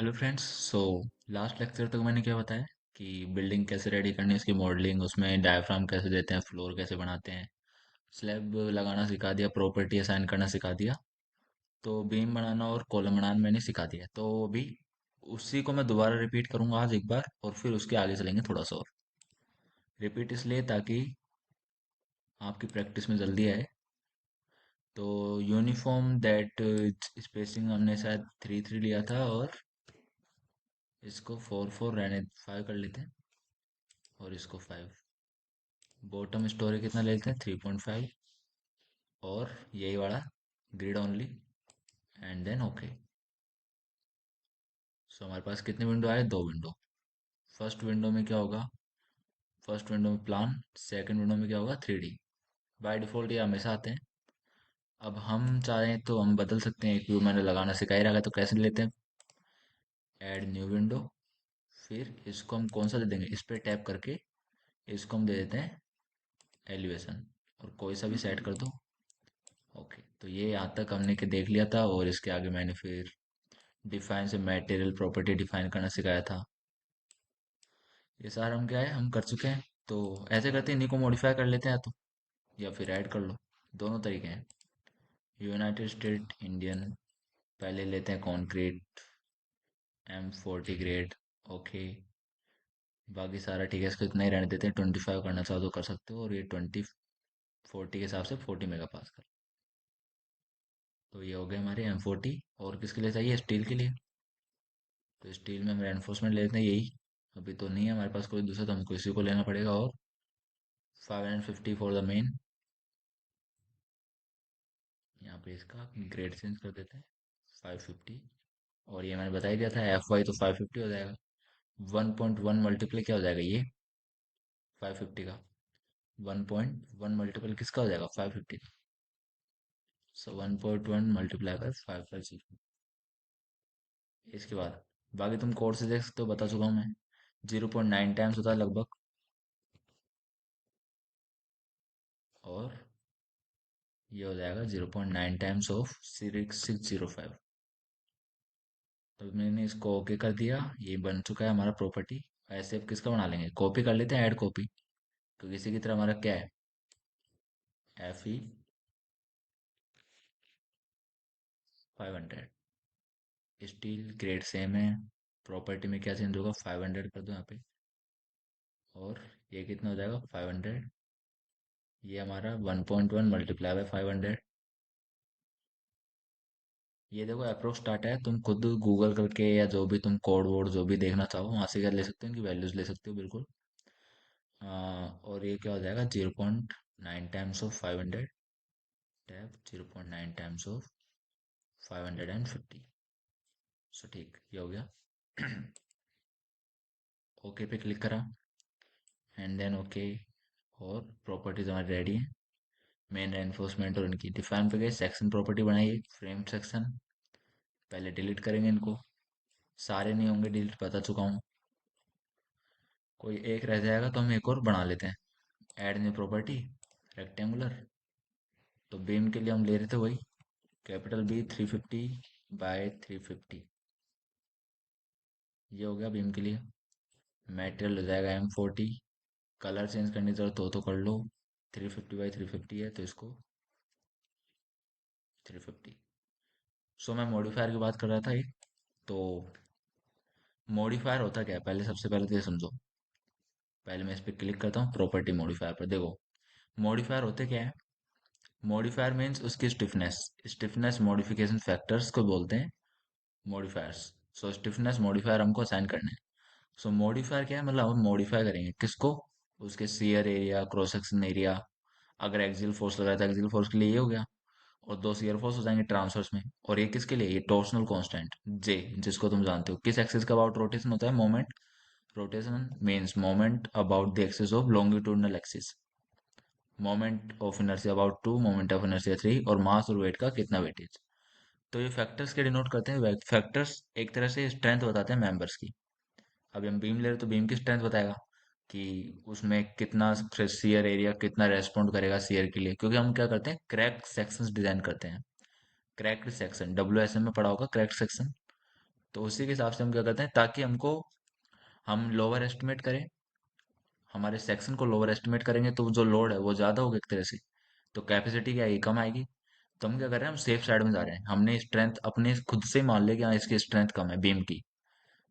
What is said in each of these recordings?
Hello friends. So last lecture तक मैंने क्या बताया कि बिल्डिंग कैसे रेडी करनी है, उसकी मॉडलिंग, उसमें डायफ्राम कैसे देते हैं, फ्लोर कैसे बनाते हैं, स्लैब लगाना सिखा दिया, प्रॉपर्टी असाइन करना सिखा दिया। तो बीम बनाना और कॉलम बनाना मैंने सिखा दिया। तो अभी उसी को मैं दोबारा रिपीट करूंगा आज एक बार, और फिर उसके आगे चलेंगे थोड़ा सा और। रिपीट इसलिए ताकि आपकी प्रैक्टिस में जल्दी आए। तो यूनिफॉर्म दैट स्पेसिंग हमने शायद 3 3 लिया था, और इसको 4 4 रहने 5 कर लेते हैं, और इसको 5। बॉटम स्टोरेज कितना ले लेते हैं, 3.5। और यही वाला grid only, and then okay. So हमारे पास कितने विंडो आए, दो विंडो। फर्स्ट विंडो में क्या होगा, फर्स्ट विंडो में प्लान, सेकंड विंडो में क्या होगा, 3D। बाय डिफॉल्ट ये हमेशा आते हैं। अब हम चाहें तो हम बदल सकते हैं, एक व्यू मैंने लगाना सिखा ही रखा है, तो कैसे लेते हैं, ऐड न्यू विंडो। फिर इसको हम कौन सा दे देंगे, इस पे टैप करके इसको हम दे देते हैं एलिवेशन, और कोई सा भी सेट कर दो। ओके, तो ये यहाँ तक हमने के देख लिया था, और इसके आगे मैंने फिर डिफाइन से मटेरियल प्रॉपर्टी डिफाइन करना सिखाया था। ये सारा हम क्या है, हम कर चुके हैं। तो ऐसे करते हैं, इन्हीं को मॉडिफाई कर लेते हैं, तो या फिर ऐड कर लो। दोनों तरीके हैं। यूनाइटेड स्टेट इंडियन, पहले लेते हैं कंक्रीट M40 ग्रेड। ओके, बाकी सारा ठीक है, इसको इतना ही रहने देते हैं। 25 करना चाहो तो कर सकते हो, और ये 20 40 के हिसाब से 40 मेगा पास्कल। तो ये हो गए हमारे M40। और किसके लिए चाहिए, स्टील के लिए। तो स्टील में हम रेनफोर्समेंट ले लेते हैं यही। अभी तो नहीं है हमारे पास कोई दूसरा, तो हमको इसी को लेना पड़ेगा। और 550 फॉर द मेन। यहाँ पे इसका ग्रेड चेंज कर देते हैं, 550। और ये मैंने बता ही दिया था, FY तो 550 हो जाएगा। 1.1 मल्टीप्लाई क्या हो जाएगा ये, 550 का। 1.1 मल्टीपल किसका हो जाएगा, 550। सो 1.1 मल्टीप्लाई बाय 550। इसके बाद बाकी तुम कोड से देख सकते हो, बता चुका हूँ मैं। 0.9 टाइम्स होता है लगभग। और ये हो जाएगा 0.9 टाइम्स ऑफ 605। तो मैंने इसको ओके कर दिया, ये बन चुका है हमारा प्रॉपर्टी। ऐसे अब किसका बना लेंगे, कॉपी कर लेते हैं, ऐड कॉपी। तो इसी की तरह हमारा क्या है, FE 500। स्टील ग्रेड सेम है, प्रॉपर्टी में क्या चेंज होगा, 500 कर दो यहाँ पे। और ये कितना हो जाएगा, 500। ये हमारा 1.1 मल्टीप्लाई बाय 500। ये देखो अप्रोक्स डाटा है, तुम खुद गूगल करके या जो भी तुम कोड वोड जो भी देखना चाहो वहां से क्या ले सकते हो, इनकी वैल्यूज ले सकते हो बिल्कुल। और ये क्या हो जाएगा, 0.9 times of 500, tap 0.9 times of 550। सो ठीक, ये हो गया। ओके पे क्लिक करा, एंड देन ओके। और प्रॉपर्टीज हमारी रेडी है। मेन एनफोर्समेंट और इनकी डिफाइन पे गए, सेक्शन प्रॉपर्टी बनाइए, फ्रेम सेक्शन। पहले डिलीट करेंगे इनको, सारे नहीं होंगे डिलीट, बता चुका हूँ। कोई एक रह जाएगा तो हम एक और बना लेते हैं, ऐड न्यू प्रॉपर्टी, रेक्टेंगुलर। तो बीम के लिए हम ले रहे थे वही, कैपिटल B 350 बाय 350। ये हो गया बीम के लिए। मटेरियल हो जाएगा M40। कलर चेंज करने की जरूरत हो तो कर लो, 350 बाय 350 है तो इसको 350। सो मैं मॉडिफायर की बात कर रहा था एक। तो मॉडिफायर होता क्या है, पहले सबसे पहले तो ये समझो। पहले मैं इस पर क्लिक करता हूँ, प्रॉपर्टी मॉडिफायर पर देखो। मॉडिफायर होते क्या है, मॉडिफायर मीन्स उसकी स्टिफनेस। स्टिफनेस मॉडिफिकेशन फैक्टर्स को बोलते हैं मॉडिफायर्स। सो स्टिफनेस मॉडिफायर हमको असाइन करने हैं। सो मॉडिफायर क्या है, मतलब हम मॉडिफाई करेंगे किसको, उसके shear area, cross section area. अगर एक्सियल फोर्स लगाया था, एक्सियल फोर्स के लिए ये हो गया। और दो शियर फोर्स हो जाएंगे ट्रांसवर्स में। और ये किसके लिए, ये टॉर्सनल कांस्टेंट J, जिसको तुम जानते हो किस एक्सिस का अबाउट रोटेशन होता है, moment. Rotation means moment about the axis of longitudinal axis. Moment of inertia about 2, moment of inertia 3, और मास और वेट का कितना वेटेज। तो ये फैक्टर्स के डिनोट करते हैं, फैक्टर्स एक तरह से स्ट्रेंथ बताते हैं मेंबर्स की। अभी हम बीम ले रहे तो बीम की स्ट्रेंथ बताएगा कि उसमें कितना शियर एरिया कितना रेस्पॉन्ड करेगा शियर के लिए, क्योंकि हम क्या करते हैं, क्रैक सेक्शंस डिजाइन करते हैं। क्रैक्ड सेक्शन, WSM में पढ़ा होगा क्रैक्ड सेक्शन। तो उसी के हिसाब से हम क्या करते हैं, ताकि हमको हम लोअर एस्टिमेट करें, हमारे सेक्शन को लोअर एस्टिमेट करेंगे तो जो लोड है वो ज्यादा होगा एक तरह से, तो कैपेसिटी क्या आएगी, कम आएगी। तो हम क्या कर रहे हैं, हम सेफ साइड में जा रहे हैं। हमने स्ट्रेंथ अपने खुद से ही मान लिया कि हाँ इसकी स्ट्रेंथ कम है बीम की।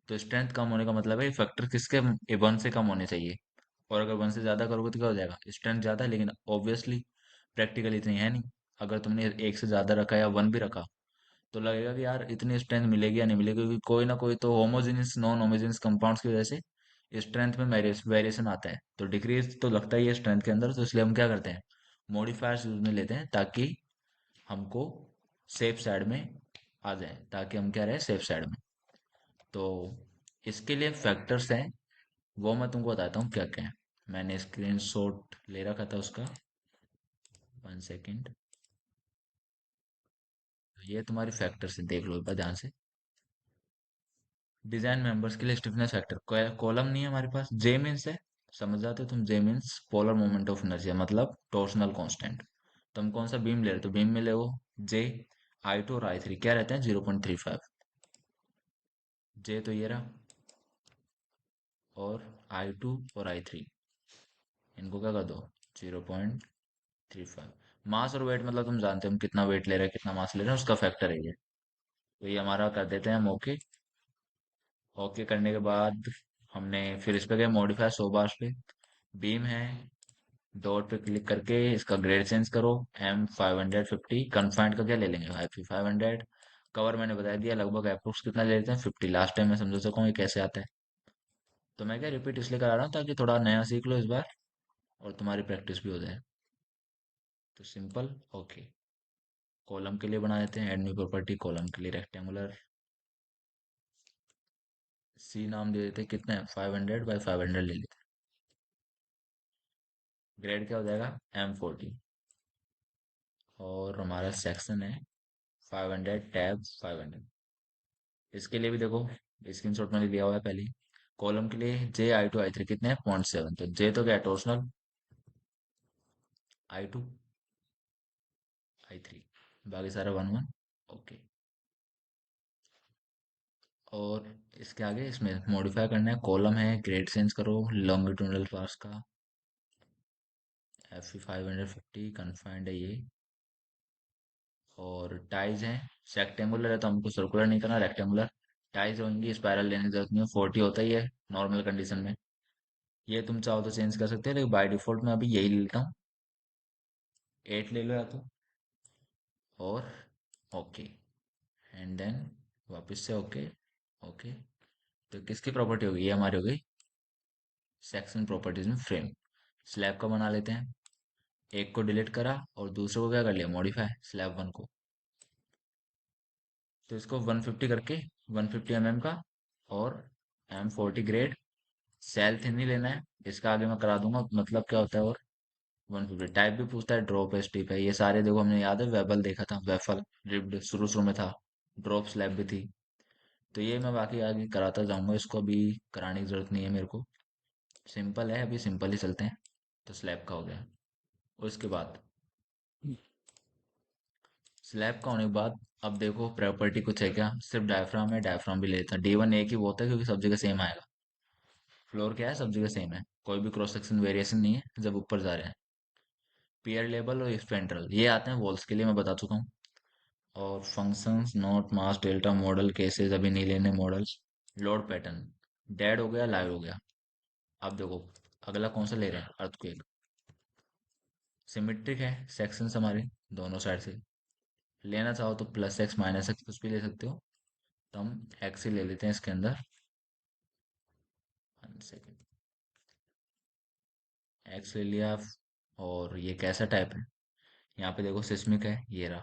तो स्ट्रेंथ कम होने का मतलब है फैक्टर किसके, वन से कम होने चाहिए। और अगर वन से ज्यादा करोगे तो क्या हो जाएगा, स्ट्रेंथ ज्यादा है, लेकिन ऑब्वियसली प्रैक्टिकल इतनी है नहीं। अगर तुमने एक से ज्यादा रखा या वन भी रखा तो लगेगा कि यार इतनी स्ट्रेंथ मिलेगी या नहीं मिलेगी, क्योंकि कोई ना कोई तो होमोजेनियस नॉन होमोजेनियस कंपाउंड्स की वजह से स्ट्रेंथ में वेरिएशन आता है, तो डिक्रीज तो लगता ही है स्ट्रेंथ के अंदर। तो इसलिए हम क्या करते हैं, मॉडिफायर्स यूज में लेते हैं, ताकि हमको सेफ साइड में आ जाए, ताकि हम क्या रहे, सेफ साइड में। तो इसके लिए फैक्टर्स हैं, वो मैं तुमको बताता हूँ क्या क्या है। मैंने स्क्रीनशॉट ले रखा था उसका, 1 सेकेंड। ये तुम्हारी फैक्टर्स है, देख लो एक बार ध्यान से। डिजाइन मेंबर्स के लिए स्टिफनेस फैक्टर कॉलम नहीं है हमारे पास, जे मीन्स है, समझ जाते हो तुम, J means polar moment of inertia मतलब टॉर्सनल कांस्टेंट। तुम कौन सा बीम ले रहे हो, तो बीम में ले वो जे, I2 और I3 क्या रहते हैं, 0.35। जे तो ये रहा, और I2 और I3 इनको क्या कर दो, 0.35। मास और वेट मतलब तुम जानते हो हम कितना वेट ले रहे हैं कितना मास ले रहे हैं, उसका फैक्टर है ये। तो ये हमारा कर देते हैं हम ओके। ओके करने के बाद हमने फिर इस पे गए मॉडिफाई 100 बार पे, बीम है, डॉट पे क्लिक करके इसका ग्रेड चेंज करो, M550। कन्फाइंड का क्या ले लेंगे, IP500। कवर मैंने बता दिया लगभग अप्रोक्स कितना ले लेते हैं, 50। लास्ट टाइम मैं समझा सकूँ ये कैसे आता है। तो मैं क्या रिपीट इसलिए करा रहा हूँ ताकि थोड़ा नया सीख लो इस बार, और तुम्हारी प्रैक्टिस भी हो जाए। तो सिंपल ओके। कॉलम के लिए बना देते हैं एड न्यू प्रॉपर्टी, कॉलम के लिए रेक्टेंगुलर, सी नाम दे देते हैं, कितना है 500 बाई 500 ले लेते हैं। ग्रेड क्या हो जाएगा, M40। और हमारा सेक्शन है 500 टैब 500। इसके लिए भी देखो स्क्रीनशॉट मैंने लिया हुआ है पहले ही। कॉलम के लिए J I2 I3 कितने हैं, 0.7। तो J तो क्या है, टॉर्सनल, I2 I3, बाकी सारा 1 1। ओके। और इसके आगे इसमें मॉडिफाई करना है, कॉलम है, ग्रेड चेंज करो लॉन्गिट्यूडनल पार्ट्स का, F550 कन्फाइंड है ये। और टाइज है, रेक्टेंगुलर है तो हमको सर्कुलर नहीं करना, रेक्टेंगुलर। टाइज होंगी, स्पाइरल लेने की जरूरत नहीं है, 40 होता ही है नॉर्मल कंडीशन में। ये तुम चाहो तो चेंज कर सकते हो, लेकिन बाय डिफॉल्ट मैं अभी यही ले लेता हूँ, 8 ले लो या तो। और ओके, एंड देन वापस से ओके। ओके। तो किसकी प्रॉपर्टी होगी, ये हमारी हो गई सेक्शन प्रॉपर्टीज में फ्रेम। स्लैब का बना लेते हैं, एक को डिलीट करा और दूसरे को क्या कर लिया, मॉडिफाई स्लैब 1 को। तो इसको 150 करके, 150 mm का, और M40 ग्रेड, सेल थिन नहीं लेना है, इसका आगे मैं करा दूंगा मतलब क्या होता है। और 150 टाइप भी पूछता है, ड्रॉप है स्टिप है, ये सारे देखो हमने याद है, वेबल देखा था, वेफल रिब्ड शुरू शुरू में था, ड्रॉप स्लैब भी थी। तो ये मैं बाकी आगे कराता जाऊंगा, इसको अभी कराने की जरूरत नहीं है मेरे को, सिंपल है अभी, सिंपल ही चलते हैं। तो स्लैब का हो गया। उसके बाद स्लैब का होने के बाद अब देखो प्रॉपर्टी कुछ है क्या, सिर्फ डायफ्राम है, डायफ्राम भी लेता है, D1 एक ही वो होता है क्योंकि सब जगह सेम आएगा। फ्लोर क्या है, सब जगह सेम है, कोई भी क्रॉस सेक्शन वेरिएशन नहीं है जब ऊपर जा रहे हैं। पियर लेवल और स्पेंड्रल ये आते हैं वॉल्स के लिए, मैं बता चुका हूँ। और functions note mass delta model cases अभी नहीं लेने मॉडल्स। लोड पैटर्न डेड हो गया, लाइव हो गया। अब देखो अगला कौन सा ले रहे हैं, अर्थक्वेक। सिमेट्रिक है सेक्शंस हमारे दोनों साइड से, लेना चाहो तो +X -X कुछ भी ले सकते हो, तो हम एक्स ही ले लेते हैं इसके अंदर। 1 सेकेंड, एक्स ले लिया। और ये कैसा टाइप है, यहाँ पे देखो सिस्मिक है, ये रहा।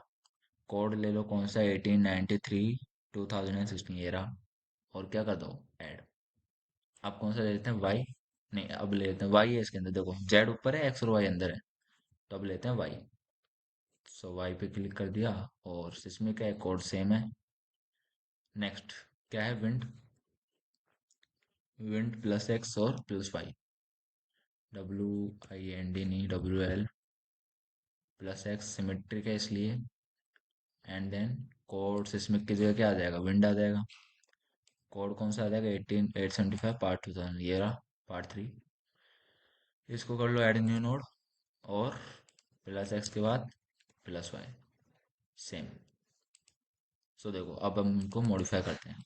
कोड ले लो कौन सा, 1893 2016, ये रहा। और क्या कर दो, ऐड। अब कौन सा ले लेते हैं, वाई, नहीं अब ले लेते हैं वाई है इसके अंदर, देखो जेड ऊपर है, एक्स और वाई अंदर है, तो अब लेते हैं वाई। सो वाई पे क्लिक कर दिया, और सिस्मिक है, कोड सेम है। नेक्स्ट क्या है, विंड, विंड +X और +Y, WIND नहीं, WL, +X सिमेट्रिक है इसलिए। एंड देन कोड सिस्मिक की जगह क्या आ जाएगा, विंड आ जाएगा। कोड कौन सा आ जाएगा? 18875 पार्ट 2000, ये रहा पार्ट 3। इसको कर लो ऐड न्यू नोड, और प्लस एक्स के बाद प्लस वाई, सेम। सो देखो अब हम इनको मॉडिफाई करते हैं।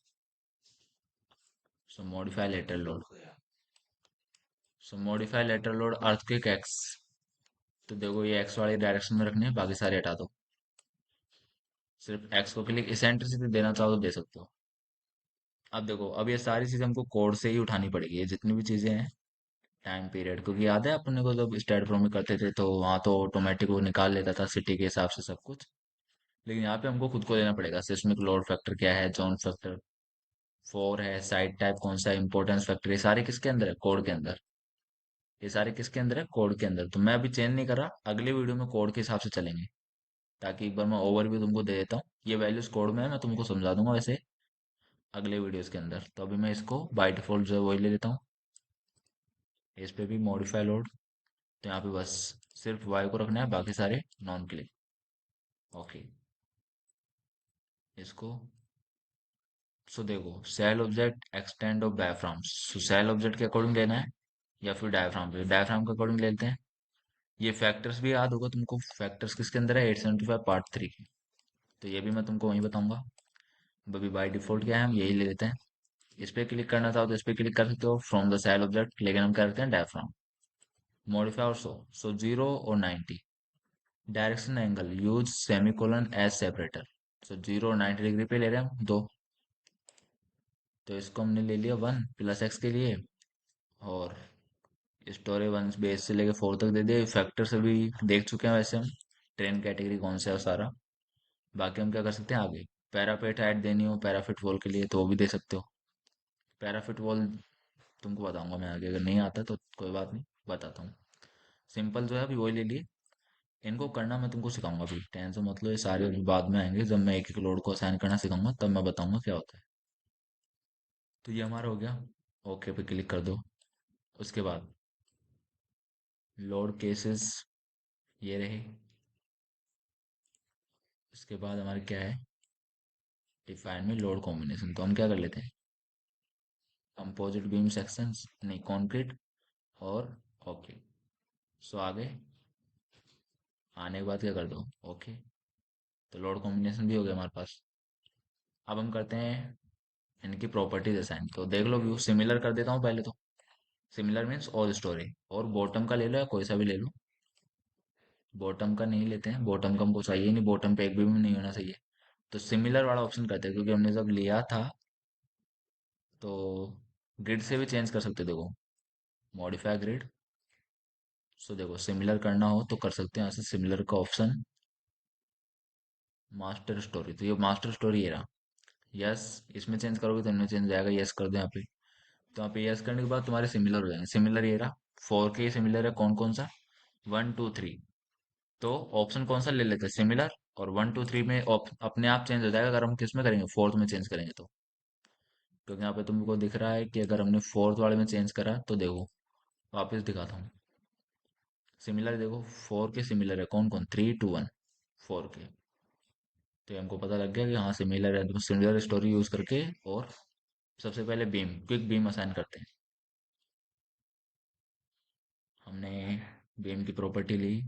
So modify lateral load, so modify lateral load earthquake X. तो देखो ये एक्स वाली डायरेक्शन में रखने हैं, बाकी सारे हटा दो। सिर्फ एक्स को क्लिक इसेंट्रिसिटी देना चाहो तो दे सकते हो। अब देखो अब ये सारी चीजें हमको कोड से ही उठानी पड़ेगी, ये जितनी भी चीजें हैं। टाइम पीरियड, क्योंकि याद है अपने को जब स्टेट फ्रो में करते थे तो वहां तो ऑटोमेटिक वो निकाल लेता था सिटी के हिसाब से सब कुछ। लेकिन यहाँ पे हमको खुद को देना पड़ेगा। सिस्मिक लोड फैक्टर क्या है, जॉन फैक्टर 4 है, साइड टाइप कौन सा, इंपॉर्टेंस फैक्टर, ये सारे किसके अंदर है? कोड के अंदर। ये सारे किसके अंदर है? कोड के अंदर। तो मैं अभी चेंज नहीं कर रहा, अगली वीडियो में कोड के हिसाब से चलेंगे। ताकि एक बार मैं ओवरव्यू तुमको दे देता हूँ, ये वैल्यूज कोड में है, मैं तुमको समझा दूंगा वैसे अगले वीडियोस के अंदर। तो अभी मैं इसको बाय डिफॉल्ट जो है वही ले लेता हूँ। इस पे भी मॉडिफाई लोड, तो यहाँ पे बस सिर्फ वाई को रखना है, बाकी सारे नॉन क्लिक। ओके, इसको। सो देखो shell object extend of diaphragm, so shell object के अकॉर्डिंग लेना है या फिर डायफ्राम पे, डायफ्राम के अकॉर्डिंग लेते हैं। ये फैक्टर्स भी याद होगा तुमको, फैक्टर्स किसके अंदर है? 875 पार्ट 3 की। तो ये भी मैं तुमको वहीं बताऊंगा। अभी बाय डिफॉल्ट क्या है, हम यही ले लेते हैं। इस पे क्लिक करना चाहो तो इस पे क्लिक कर सकते हो फ्रॉम द सेल ऑब्जेक्ट, लेकिन हम क्या करते हैं? डायफ्राम। मॉडिफाई और सो 0 और 90। Direction angle use semicolon as separator. So 0 और 90 डिग्री पे ले रहे हैं हम दो। तो इसको हमने ले लिया 1 + x के लिए, और स्टोरेज 1 बेस से लेके 4 तक दे दिया। फैक्टर से भी देख चुके हैं वैसे हम, ट्रेन कैटेगरी कौन सा है वो सारा। बाकी हम क्या कर सकते हैं आगे? पैराफिट हाइट देनी हो पैराफिट वॉल के लिए तो वो भी दे सकते हो। पैराफिट वॉल तुमको बताऊंगा मैं आगे, अगर नहीं आता तो कोई बात नहीं, बताता हूँ। सिंपल जो है अभी वही ले लिए। इनको करना मैं तुमको सिखाऊंगा, अभी टेंशन मत लो, ये सारे अभी बाद में आएंगे जब मैं एक एक लोड को असाइन करना सिखाऊंगा, तब मैं बताऊंगा क्या होता है। तो ये हमारा हो गया। ओके पे क्लिक कर दो। उसके बाद लोड केसेस ये रहे। उसके बाद हमारे क्या है? डिफाइन में लोड कॉम्बिनेशन, तो हम क्या कर लेते हैं? कंपोजिट बीम सेक्शंस, नहीं कंक्रीट, और ओके। सो आगे आने के बाद क्या कर दो? ओके। तो लोड कॉम्बिनेशन भी हो गया हमारे पास। अब हम करते हैं इनकी प्रॉपर्टीज असाइन, तो देख लो व्यू सिमिलर कर देता हूँ पहले तो। सिमिलर मीन्स और स्टोरी, और बॉटम का ले लो या कोई सा भी ले लो। बॉटम का नहीं लेते हैं, बॉटम का हमको चाहिए नहीं, बॉटम पे एक भी नहीं होना चाहिए। तो सिमिलर वाला ऑप्शन करते हैं, क्योंकि हमने जब लिया था तो ग्रिड से भी चेंज कर सकते हो, देखो मॉडिफाई ग्रिड। सो देखो सिमिलर करना हो तो कर सकते हैं ऐसे, सिमिलर का ऑप्शन मास्टर स्टोरी, तो ये मास्टर स्टोरी ये रहा। यस, इसमें चेंज करोगे तो इनमें चेंज हो जाएगा, यस कर दो यहाँ पे। तो यहाँ पे यस करने के बाद तुम्हारे सिमिलर हो जाएंगे। सिमिलर ये रहा, 4 के सिमिलर है कौन कौन सा? 1 2 3। तो ऑप्शन कौन सा ले लेते हैं? सिमिलर। और 1 2 3 में अपने आप चेंज हो जाएगा अगर हम किस में करेंगे? फोर्थ में चेंज करेंगे तो। क्योंकि यहाँ पे तुमको दिख रहा है कि अगर हमने फोर्थ वाले में चेंज करा तो देखो, वापस दिखाता हूँ। सिमिलर देखो, 4 के सिमिलर है कौन कौन? 3 2 1, 4 के। तो ये हमको पता लग गया कि हाँ सिमिलर है, तो सिमिलर स्टोरी यूज करके, और सबसे पहले बीम, क्विक बीम असाइन करते हैं। हमने बीम की प्रॉपर्टी ली,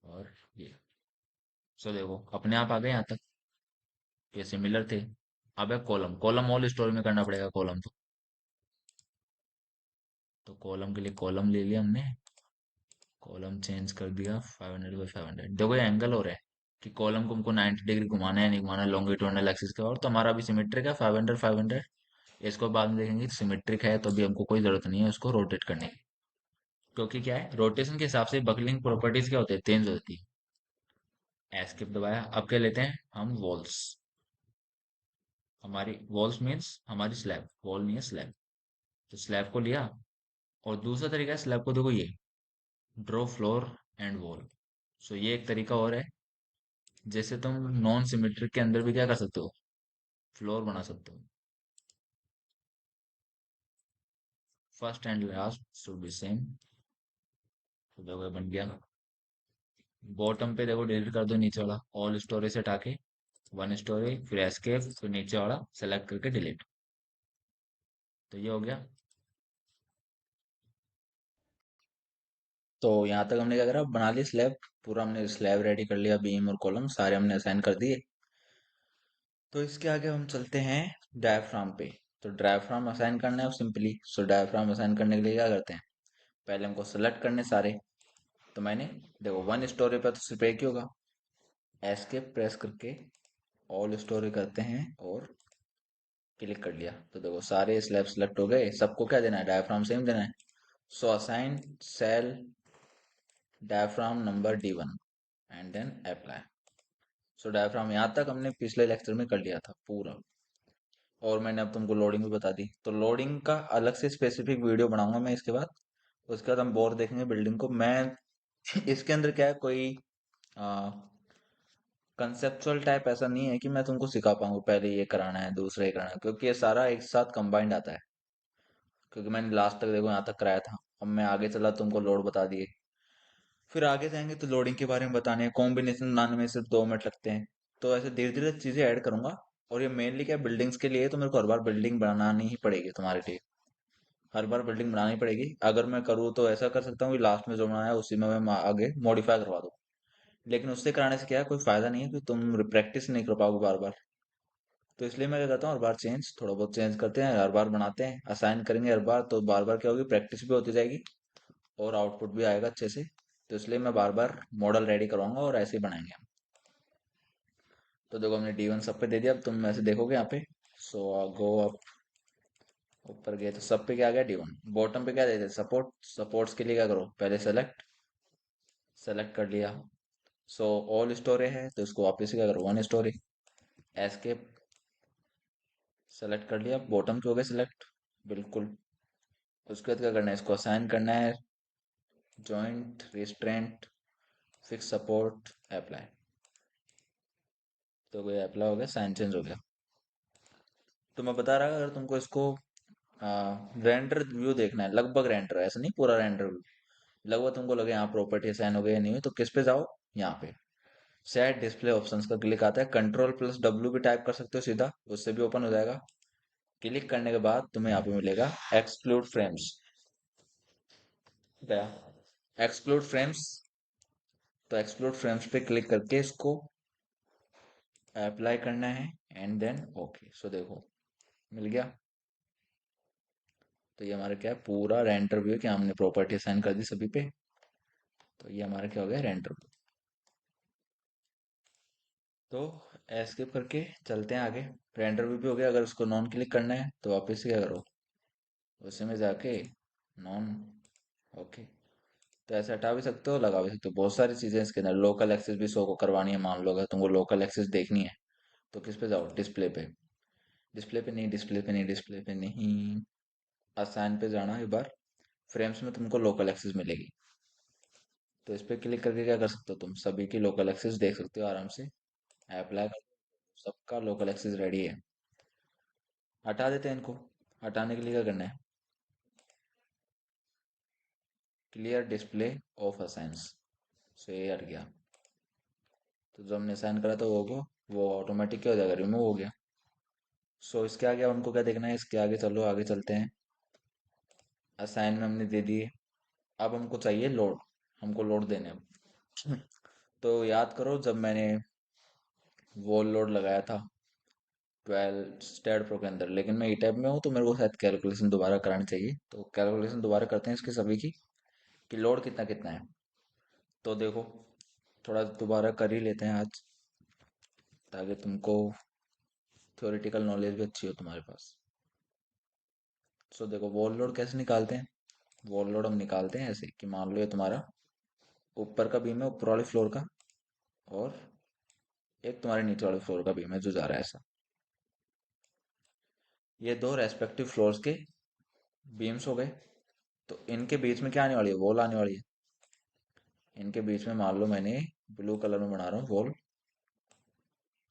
और ये। सो देखो अपने आप आ गए यहाँ तक, ये सिमिलर थे। अब है कॉलम, कॉलम ऑल स्टोरी में करना पड़ेगा कॉलम तो कॉलम के लिए कॉलम ले लिया हमने। कॉलम चेंज कर दिया 500 बाई 500। देखो ये एंगल हो रहा है कि कॉलम को हमको 90 डिग्री घुमाना है नहीं घुमाना, लॉन्गिट्यूडनल एक्सिस के, और तो हमारा अभी सिमेट्रिक है 500 500। इसको बाद में देखेंगे, सिमेट्रिक है तो अभी हमको कोई जरूरत नहीं है उसको रोटेट करने की। क्योंकि क्या है, रोटेशन के हिसाब से बकलिंग प्रॉपर्टीज क्या होती है? चेंज होती है। एस्केप दबाया, अब क्या लेते हैं हम? वॉल्स। हमारी वॉल्स मीन्स हमारी स्लैब, वॉल नहीं है स्लैब। तो स्लैब को लिया, और दूसरा तरीका है स्लैब को, देखो ये ड्रॉ फ्लोर एंड वॉल। सो ये एक तरीका और है, जैसे तुम नॉन सिमेट्रिक के अंदर भी क्या कर सकते हो? फ्लोर बना सकते हो। First and last should be same. तो देखो ये बन गया। बॉटम पे देखो डिलीट कर दो नीचे वाला, ऑल स्टोरेज हटा के वन स्टोरी, फिर एस्केप, फिर नीचे वाला सेलेक्ट करके डिलीट। तो ये हो गया। तो यहाँ तक हमने क्या करा, बना ली स्लैब। पूरा हमने स्लैब रेडी कर लिया, बीम और कॉलम सारे हमने असाइन कर दिए। तो इसके आगे हम चलते हैं डायफ्राम पे। तो डायफ्राम असाइन करना है सिंपली। सो डायफ्राम असाइन करने के लिए क्या करते हैं, पहले हमको सेलेक्ट करने सारे। तो मैंने, देखो वन स्टोरी पे तो सिर्फ एक ही होगा, एस्केप प्रेस करके ऑल स्टोरी करते हैं और क्लिक कर लिया। तो देखो सारे स्लैब सेलेक्ट हो गए। सबको क्या देना है, डायफ्राम सेम देना है। So assign cell diaphragm number D1 and then apply. So diaphragm यहाँ तक हमने पिछले लेक्चर में कर लिया था पूरा। और मैंने अब तुमको लोडिंग भी बता दी। तो लोडिंग का अलग से स्पेसिफिक वीडियो बनाऊंगा मैं इसके बाद। उसके बाद हम बोर देखेंगे बिल्डिंग को। मैं इसके अंदर क्या है, कोई कंसेप्चुअल टाइप ऐसा नहीं है कि मैं तुमको सिखा पाऊंगा पहले ये कराना है दूसरा ये कराना है, क्योंकि ये सारा एक साथ कंबाइंड आता है। क्योंकि मैंने लास्ट तक देखो यहाँ तक कराया था, अब मैं आगे चला तुमको लोड बता दिए। फिर आगे जाएंगे तो लोडिंग के बारे में बताने हैं, कॉम्बिनेशन बनाने में सिर्फ 2 मिनट लगते हैं। तो ऐसे धीरे धीरे चीजें ऐड करूंगा। और ये मेनली क्या बिल्डिंग्स के लिए है, तो मेरे को हर बार बिल्डिंग बनानी ही पड़ेगी तुम्हारे लिए। हर बार बिल्डिंग बनानी पड़ेगी। अगर मैं करूँ तो ऐसा कर सकता हूँ कि लास्ट में जो बनाया उसी में मैं आगे मॉडिफाई करवा दूँ। लेकिन उससे कराने से क्या है, कोई फायदा नहीं है कि तुम प्रैक्टिस नहीं कर पाओगे बार बार। तो इसलिए मैं क्या करता हूँ, हर बार चेंज, थोड़ा बहुत चेंज करते हैं, हर बार बनाते हैं, असाइन करेंगे हर बार, तो बार बार क्या होगी, प्रैक्टिस भी होती जाएगी और आउटपुट भी आएगा अच्छे से। तो इसलिए मैं बार बार मॉडल रेडी करवाऊंगा और ऐसे ही बनाएंगे हम। तो देखो हमने D1 सब पे दे दिया। अब तुम ऐसे देखोगे यहाँ पे, सो गो अप, ऊपर गए तो सब पे क्या आ गया, D1। बॉटम पे क्या देते, सपोर्ट। सपोर्ट्स के लिए क्या करो, पहले सेलेक्ट, सेलेक्ट कर लिया। सो ऑल स्टोरी है तो इसको वापस से क्या करो, वन स्टोरी। एस्केप, सेलेक्ट कर लिया, बॉटम के हो गए सेलेक्ट, बिल्कुल। उसके बाद क्या करना है, इसको असाइन करना है, joint restraint, fix support, apply. तो कोई अप्लाई हो गया, साइन चेंज हो गया। तो मैं बता रहा, अगर तुमको इसको रेंडर व्यू देखना है, लगभग रेंडर, ऐसा नहीं पूरा रेंडर व्यू, लगभग तुमको लगे यहाँ प्रॉपर्टी साइन हो गई या नहीं हुई, तो किस पे जाओ, यहाँ पे सेट डिस्प्ले ऑप्शंस का क्लिक आता है। कंट्रोल+W भी टाइप कर सकते हो सीधा, उससे भी ओपन हो जाएगा। क्लिक करने के बाद तुम्हें यहाँ पे मिलेगा एक्सक्लूड फ्रेम्स, गया एक्सक्लूड फ्रेम्स। तो एक्सक्लूड फ्रेम्स पे क्लिक करके इसको अप्लाई करना है एंड देन ओके। सो देखो मिल गया। तो ये हमारा क्या है, पूरा रेंडर व्यू, क्या हमने प्रॉपर्टी असाइन कर दी सभी पे। तो ये हमारा क्या हो गया, रेंडर। तो एस्केप करके चलते हैं आगे। रेंडर व्यू भी हो गया। अगर उसको नॉन क्लिक करना है तो वापस से क्या करो, उसी में जाके नॉन, ओके। तो ऐसे हटा भी सकते हो, लगा भी सकते हो, बहुत सारी चीजें इसके अंदर। लोकल एक्सेस भी शो को करवानी है, मान लो अगर तुमको लोकल एक्सेस देखनी है तो किस पे जाओ, डिस्प्ले पे। डिस्प्ले पे नहीं, डिस्प्ले पे नहीं, डिस्प्ले पे नहीं, असाइन पे जाना एक बार। फ्रेम्स में तुमको लोकल एक्सेस मिलेगी। तो इस पे क्लिक करके क्या कर सकते हो, तुम सभी की लोकल एक्सेस देख सकते हो आराम से। अप्लाई कर, सबका लोकल एक्सेस रेडी है। हटा देते हैं इनको। हटाने के लिए क्या करना है, क्लियर डिस्प्ले ऑफ असाइंस। सो ये हट गया। तो जो हमने असाइन करा था वो ऑटोमेटिक क्या हो जाएगा, रिमूव हो गया। सो इसके आगे हमको क्या देखना है, इसके आगे चलो, आगे चलते हैं। असाइन में हमने दे दिए। अब हमको चाहिए लोड, हमको लोड देने अब। तो याद करो जब मैंने वॉल लोड लगाया था 12 स्टेड प्रो के अंदर, लेकिन मैं ई टाइप में हूँ तो मेरे को शायद कैलकुलेशन दोबारा करानी चाहिए। तो कैलकुलेशन दोबारा करते हैं इसकी सभी की, कि लोड कितना कितना है। तो देखो थोड़ा दोबारा कर ही लेते हैं आज, ताकि तुमको थ्योरेटिकल नॉलेज भी अच्छी हो तुम्हारे पास। सो देखो वॉल लोड कैसे निकालते हैं। वॉल लोड हम निकालते हैं ऐसे कि मान लो ये तुम्हारा ऊपर का बीम है, ऊपर वाले फ्लोर का, और एक तुम्हारे नीचे वाले फ्लोर का बीम है जो जा रहा है ऐसा। ये दो रेस्पेक्टिव फ्लोर्स के बीम्स हो गए। तो इनके बीच में क्या आने वाली है, वॉल आने वाली है। इनके बीच में मान लो मैंने ब्लू कलर में बना रहा हूँ वॉल।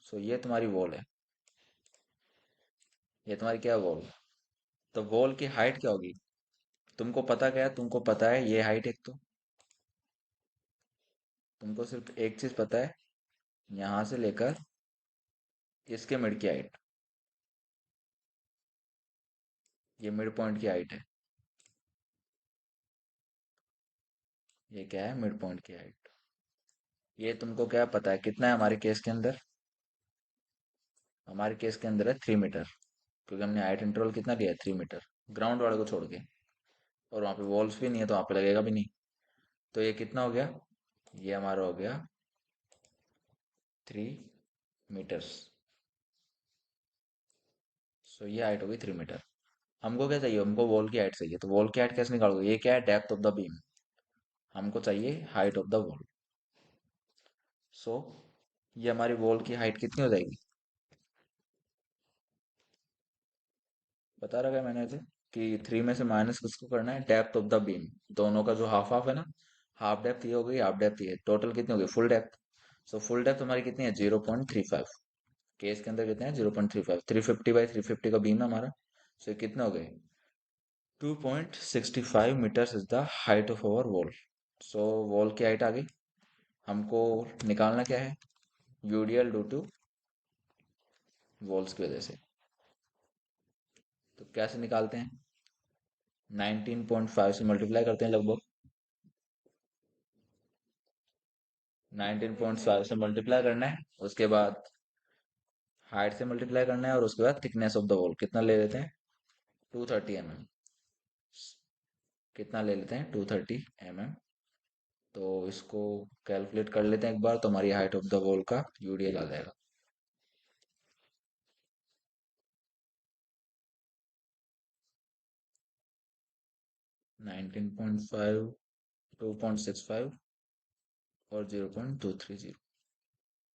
सो ये तुम्हारी वॉल है, ये तुम्हारी क्या है, वॉल। तो वॉल की हाइट क्या होगी, तुमको पता क्या है, तुमको पता है ये हाइट, एक तो तुमको सिर्फ एक चीज पता है, यहाँ से लेकर इसके मिड की हाइट, ये मिड पॉइंट की हाइट है। ये क्या है? मिड पॉइंट की हाइट। ये तुमको क्या पता है कितना है हमारे केस के अंदर? हमारे केस के अंदर है 3 मीटर, क्योंकि हमने हाइट इंटरवल कितना लिया है? 3 मीटर, ग्राउंड वाले को छोड़ के। और वहाँ पे वॉल्स भी नहीं है तो वहाँ पे लगेगा भी नहीं। तो ये कितना हो गया? ये हमारा हो गया 3 मीटर्स। सो ये हाइट होगी 3 मीटर। हमको क्या चाहिए? हमको वॉल की हाइट चाहिए। तो वॉल की हाइट कैसे निकालोगे? ये क्या है? Depth of the beam. हमको चाहिए हाइट ऑफ द वॉल। सो ये हमारी वॉल की हाइट कितनी हो जाएगी? बता रखा है मैंने ऐसे कि 3 में से माइनस किसको करना है? Depth of the beam. दोनों का जो हाफ हाफ है ना, हाफ डेप्थ ये हो गई, हाफ डेप्थ ये, टोटल कितनी हो गई? Full depth. So full depth हमारी कितनी है? 0.35। केस के अंदर कितने हैं? 0.35। 350 बाई 350 का बीम है हमारा। सो ये कितने हो गए? 2.65 meters is the height of our wall. So wall की हाइट आ गई। हमको निकालना क्या है? यूडीएल ड्यू टू वॉल्स की वजह से। तो कैसे निकालते हैं? 19.5 से मल्टीप्लाई करते हैं लगभग। 19.5 से मल्टीप्लाई करना है, उसके बाद हाइट से मल्टीप्लाई करना है, और उसके बाद थिकनेस ऑफ द वॉल कितना ले लेते हैं? 230 mm। कितना ले लेते हैं? 230 mm। तो इसको कैलकुलेट कर लेते हैं एक बार, तो हमारी हाइट ऑफ द वॉल का यूडीएल आ जाएगा। 19.5, 2.65 और 0.230,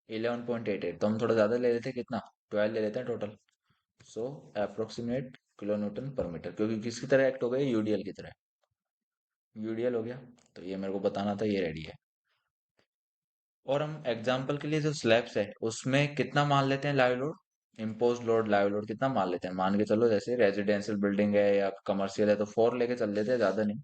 11.88। तो हम थोड़ा ज़्यादा ले लेते हैं, कितना? 12 ले लेते हैं टोटल। सो अप्रोक्सीमेट किलो न्यूटन पर मीटर, क्योंकि किसकी तरह एक्ट हो गया? यूडीएल की तरह। यूडीएल हो गया। तो ये मेरे को बताना था, ये रेडी है। और हम एग्जाम्पल के लिए जो स्लैब्स है उसमें कितना मान लेते हैं live load? Impose load, live load कितना मान लेते हैं? मान के चलो जैसे रेजिडेंशियल बिल्डिंग है या कमर्शियल है तो 4 लेके चल लेते हैं, ज्यादा नहीं।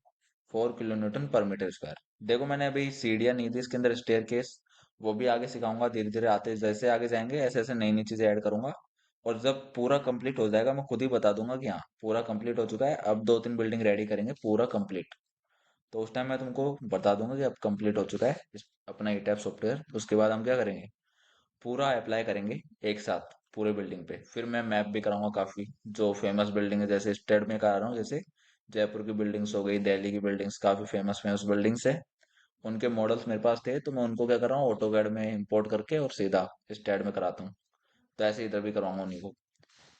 4 kN/m²। देखो मैंने अभी सीढ़ियाँ नहीं थी इसके अंदर, स्टेयर केस, वो भी आगे सिखाऊंगा धीरे धीरे। आते जैसे आगे जाएंगे ऐसे ऐसे नई नई चीजें ऐड करूंगा। और जब पूरा कंप्लीट हो जाएगा मैं खुद ही बता दूंगा कि हाँ पूरा कंप्लीट हो चुका है, अब 2-3 बिल्डिंग रेडी करेंगे पूरा कंप्लीट। तो उस टाइम मैं तुमको बता दूंगा कि अब कंप्लीट हो चुका है अपना ई टैप सॉफ्टवेयर। उसके बाद हम क्या करेंगे? पूरा अप्लाई करेंगे एक साथ पूरे बिल्डिंग पे। फिर मैं मैप भी कराऊंगा काफी, जो फेमस बिल्डिंग है, जैसे स्टेट में करा रहा हूँ, जैसे जयपुर की बिल्डिंग्स हो गई, दिल्ली की बिल्डिंग्स, काफी फेमस फेमस बिल्डिंग्स है। उनके मॉडल्स मेरे पास थे तो मैं उनको क्या कर रहा हूँ? ऑटोकैड में इंपोर्ट करके और सीधा स्टेट में कराता हूँ। तो ऐसे इधर भी करवाऊंगा उन्हीं को।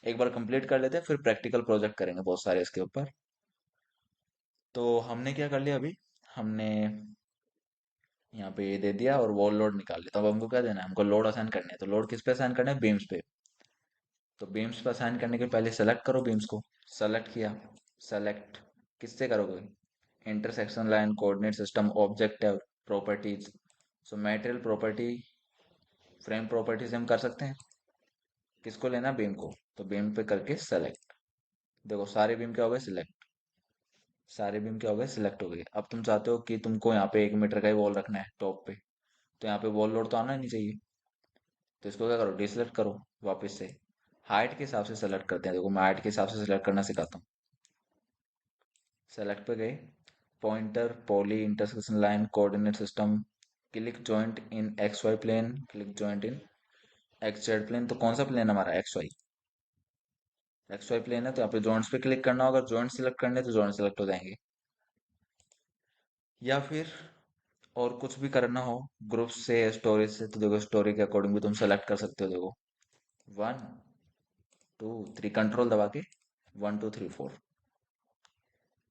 एक बार कंप्लीट कर लेते हैं, फिर प्रैक्टिकल प्रोजेक्ट करेंगे बहुत सारे इसके ऊपर। तो हमने क्या कर लिया अभी? हमने यहाँ पे ये दे दिया और वॉल लोड निकाल लिया। तो अब हमको क्या देना है? हमको लोड असाइन करने हैं। तो लोड किस पे असाइन करना है? बीम्स पे। तो बीम्स पे असाइन करने के पहले सेलेक्ट करो बीम्स को। सेलेक्ट किया। सेलेक्ट किससे करोगे? Intersection line, coordinate system, objective, properties. So material property, frame property से हम कर सकते हैं। किसको लेना? बीम को। तो बीम पे करके सेलेक्ट। देखो सारे बीम क्या हो गए? सिलेक्ट। सारे बीम क्या हो गए? सिलेक्ट हो गए। अब तुम चाहते हो कि तुमको यहाँ पे 1 मीटर का ही वॉल रखना है टॉप पे, तो यहाँ पे वॉल लोड तो आना नहीं चाहिए। तो इसको क्या करो? डिसलेक्ट करो वापस से। हाइट के हिसाब से सेलेक्ट करते हैं। देखो मैं हाइट के हिसाब से सेलेक्ट करना सिखाता हूँ। सेलेक्ट पे गए, pointer, poly, intersection line, coordinate system, click joint in X Y plane, click joint in X Z plane. तो कौन सा प्लेन हमारा? X Y. X Y plane है तो यहाँ पे जॉइंट्स पे क्लिक करना होगा। जॉइंट सिलेक्ट करने तो जॉइंट सिलेक्ट हो जाएंगे। या फिर और कुछ भी करना हो ग्रुप से, स्टोरेज से, तो देखो स्टोरी के अकॉर्डिंग भी तुम सेलेक्ट कर सकते हो। देखो 1 2 3, कंट्रोल दबा के 1 2 3 4,